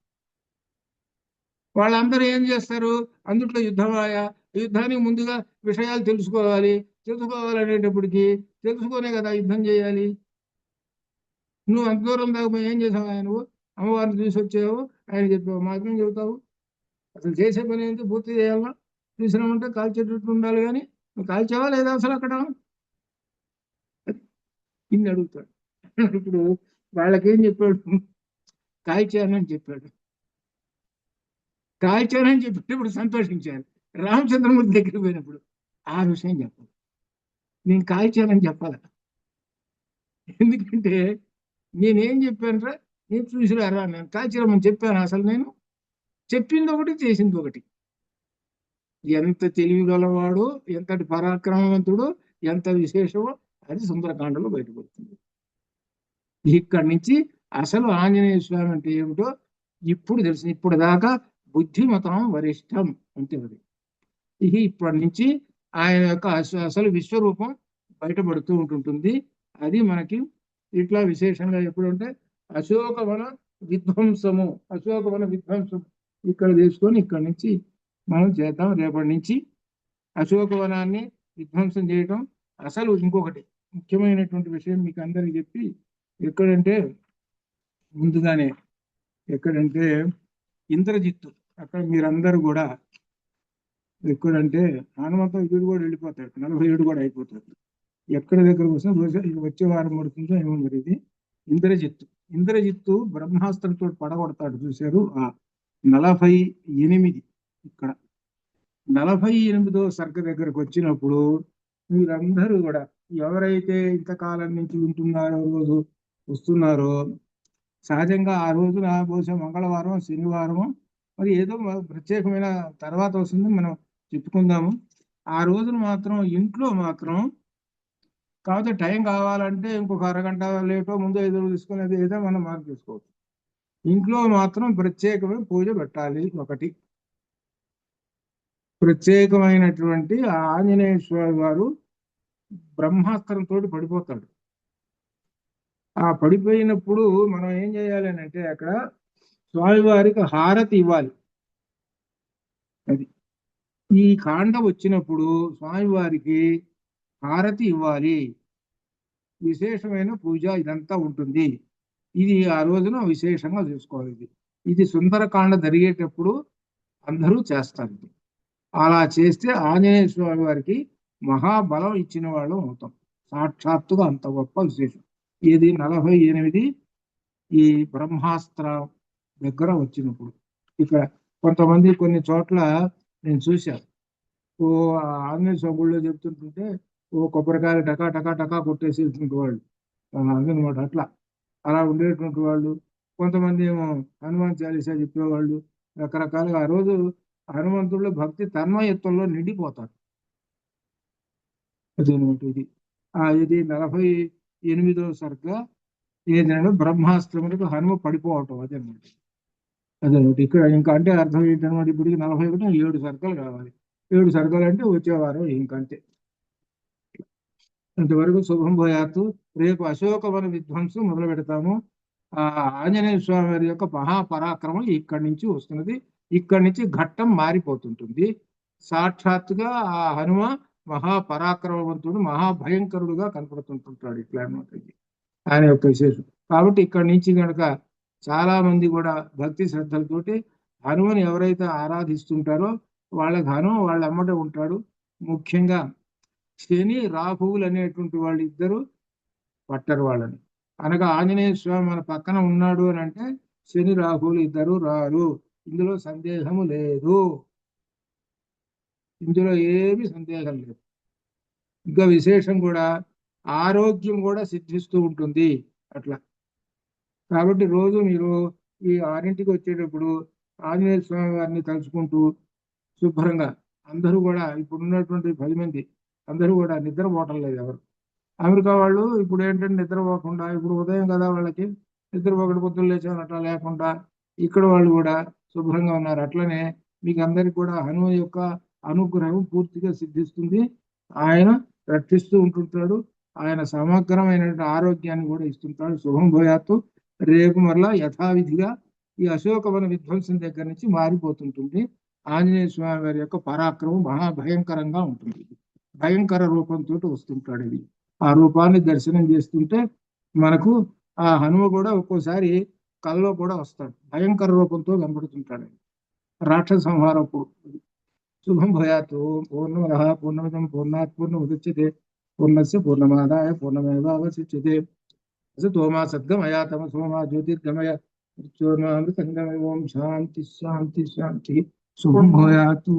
వాళ్ళందరూ ఏం చేస్తారు? అందుట్లో యుద్ధమాయా, యుద్ధానికి ముందుగా విషయాలు తెలుసుకోవాలి. తెలుసుకోవాలనేటప్పటికి తెలుసుకునే కదా యుద్ధం చేయాలి. నువ్వు అంత దూరం దాకా పోయి ఏం చేసావు? నువ్వు అమ్మవారిని చూసి వచ్చావు, ఆయన చెప్పావు, మాత్రం చెబుతావు. అసలు చేసే పని ఏంటి? పూర్తి చేయాలా? చూసినామంటే కాల్చేటట్టు ఉండాలి, కానీ నువ్వు కాల్చావా లేదా అసలు అక్కడ? ఇన్ని అడుగుతాడు. ఇప్పుడు వాళ్ళకేం చెప్పాడు? కాల్చానని చెప్పాడు. కాల్చానని చెప్పి ఇప్పుడు సంతోషించారు. రామచంద్రమూర్తి దగ్గరికి పోయినప్పుడు ఆ విషయం చెప్పాలి, నేను కాల్చానని చెప్పాలి. ఎందుకంటే నేనేం చెప్పానురా, నేను చూసిరారా, నేను కాల్చిరమని చెప్పాను. అసలు నేను చెప్పింది ఒకటి, చేసింది ఒకటి. ఎంత తెలివి గలవాడు, ఎంతటి పరాక్రమవంతుడు, ఎంత విశేషమో అది సుందరకాండలో బయటపడుతుంది. ఇక్కడి నుంచి అసలు ఆంజనేయ స్వామి అంటే ఏమిటో ఇప్పుడు తెలిసింది. ఇప్పుడు దాకా బుద్ధిమతం వరిష్టం అంటే అది. ఇది ఇప్పటి నుంచి ఆయన యొక్క అసలు విశ్వరూపం బయటపడుతూ ఉంటుంటుంది. అది మనకి ఇట్లా విశేషంగా ఎప్పుడంటే అశోకవన విధ్వంసము, అశోకవన విధ్వంసం ఇక్కడ తీసుకొని ఇక్కడి నుంచి మనం చేద్దాం. రేపటి నుంచి అశోకవనాన్ని విధ్వంసం చేయటం. అసలు ఇంకొకటి ముఖ్యమైనటువంటి విషయం మీకు అందరికి చెప్పి, ఎక్కడంటే ముందుగానే ఎక్కడంటే ఇంద్రజిత్తు, అక్కడ మీరందరూ కూడా ఎక్కడంటే హనుమంత వీడు కూడా వెళ్ళిపోతాడు, 47 కూడా అయిపోతాడు. ఎక్కడ దగ్గరకు వస్తే ఇది వచ్చే వారం పడుతుందో ఏమో మరి. ఇది ఇంద్రజిత్తు. ఇంద్రజిత్తు బ్రహ్మాస్త్రంతో పడగొడతాడు, చూశారు? ఆ 48 ఇక్కడ 48వ సర్గ దగ్గరకు వచ్చినప్పుడు మీరందరూ కూడా ఎవరైతే ఇంతకాలం నుంచి వింటున్నారో, రోజు వస్తున్నారో, సహజంగా ఆ రోజున బహుశా మంగళవారం, శనివారం, మరి ఏదో ప్రత్యేకమైన తర్వాత వస్తుంది, మనం చెప్పుకుందాము. ఆ రోజున మాత్రం ఇంట్లో మాత్రం కాకపోతే టైం కావాలంటే ఇంకొక అరగంట లేటో ముందు ఎదురు తీసుకునేది ఏదో మనం మార్పు చేసుకోవచ్చు. ఇంట్లో మాత్రం ప్రత్యేకమైన పూజ పెట్టాలి. ఒకటి ప్రత్యేకమైనటువంటి ఆంజనేయ స్వామి వారు బ్రహ్మాస్త్రంతో పడిపోతాడు. ఆ పడిపోయినప్పుడు మనం ఏం చేయాలి అని అంటే అక్కడ స్వామివారికి హారతి ఇవ్వాలి. అది ఈ కాండ వచ్చినప్పుడు స్వామివారికి హారతి ఇవ్వాలి. విశేషమైన పూజ ఇదంతా ఉంటుంది. ఇది ఆ రోజున విశేషంగా చూసుకోవాలి. ఇది సుందరకాండ జరిగేటప్పుడు అందరూ చేస్తారు. అలా చేస్తే ఆంజనేయ స్వామి వారికి మహాబలం ఇచ్చిన వాళ్ళు అవుతాం. సాక్షాత్తుగా అంత గొప్ప విశేషం. ఇది 48 ఈ బ్రహ్మాస్త్ర దగ్గర వచ్చినప్పుడు. ఇక్కడ కొంతమంది కొన్ని చోట్ల నేను చూశాను, ఓ ఆంజనేయ స్వామి గుళ్ళో చెప్తుంటుంటే ఓ కొబ్బరికాయలు టకా టకా టకా కొట్టేసేటువంటి వాళ్ళు అదనమాట. అలా ఉండేటువంటి వాళ్ళు. కొంతమంది ఏమో హనుమాన్ చాలీసా చెప్పేవాళ్ళు. రకరకాలుగా ఆ రోజు హనుమంతుల్లో భక్తి తన్మయత్వంలో నిండిపోతారు. అదనమాట ఇది. ఇది 48వ సర్గ. ఏంటంటే బ్రహ్మాస్త్రములకు హనుమ పడిపోవటం. అదనమాట. ఇక్కడ ఇంకా అంటే అర్థం ఏంటనమాట, ఇప్పటికి 41 7 సర్గలు కావాలి. 7 సర్గలు అంటే వచ్చేవారం ఇంకంతే. ఇంతవరకు శుభం పోయాత్తు. రేపు అశోకవన విధ్వంసం మొదలు పెడతాము. ఆ ఆంజనేయ స్వామి వారి యొక్క మహాపరాక్రమం ఇక్కడి నుంచి వస్తున్నది. ఇక్కడి నుంచి ఘట్టం మారిపోతుంటుంది. సాక్షాత్తుగా ఆ హనుమ మహాపరాక్రమవంతుడు, మహాభయంకరుడుగా కనపడుతుంటుంటాడు. ఇట్లా అన్నమాట ఆయన యొక్క విశేషం. కాబట్టి ఇక్కడి నుంచి కనుక చాలా మంది కూడా భక్తి శ్రద్ధలతోటి హనుమని ఎవరైతే ఆరాధిస్తుంటారో వాళ్ళకి హనుమ వాళ్ళ అమ్మటే ఉంటాడు. ముఖ్యంగా శని రాహువులు అనేటువంటి వాళ్ళు ఇద్దరు పట్టరు వాళ్ళని. అనగా ఆంజనేయ స్వామి మన పక్కన ఉన్నాడు అని అంటే శని రాహువులు ఇద్దరు రారు. ఇందులో సందేహము లేదు. ఇందులో ఏమీ సందేహం లేదు. ఇంకా విశేషం కూడా ఆరోగ్యం కూడా సిద్ధిస్తూ ఉంటుంది. అట్లా కాబట్టి రోజు మీరు ఈ 6ంటికి వచ్చేటప్పుడు ఆంజనేయ స్వామి వారిని తలుచుకుంటూ శుభ్రంగా అందరూ కూడా ఇప్పుడు ఉన్నటువంటి 10 మంది అందరూ కూడా నిద్రపోవటం లేదు ఎవరు. అమెరికా వాళ్ళు ఇప్పుడు ఏంటంటే నిద్రపోకుండా, ఇప్పుడు ఉదయం కదా వాళ్ళకి, నిద్రపోకటి పొద్దున్న లేచాను అట్లా లేకుండా ఇక్కడ వాళ్ళు కూడా శుభ్రంగా ఉన్నారు. అట్లనే మీకు అందరికి కూడా హనుమ యొక్క అనుగ్రహం పూర్తిగా సిద్ధిస్తుంది. ఆయన రక్షిస్తూ ఉంటుంటాడు. ఆయన సమగ్రమైనటువంటి ఆరోగ్యాన్ని కూడా ఇస్తుంటాడు. శుభం భూయాత్తు. రేపు మరలా యథావిధిగా ఈ అశోకవన విధ్వంసం దగ్గర నుంచి మారిపోతుంటుంది. ఆంజనేయ స్వామి వారి యొక్క పరాక్రమం మహాభయంకరంగా ఉంటుంది. భయంకర రూపంతో వస్తుంటాడు. ఇది ఆ రూపాన్ని దర్శనం చేస్తుంటే మనకు ఆ హనుమ కూడా ఒక్కోసారి కల్లో కూడా వస్తాడు. భయంకర రూపంతో కనబడుతుంటాడు. రాక్షస సంహారప్పుడు. శుభం భయాత్. పూర్ణమదః పూర్ణమిదం పూర్ణాత్ పూర్ణముదచ్యతే పూర్ణస్య పూర్ణమాదాయ పూర్ణమేవావశిష్యతే. తోమా సద్గమయ తమసోమా జ్యోతిర్గమయ మృత్యోర్మామృతంగమయ. ఓం శాంతి శాంతి శాంతి. శుభం భయాత్.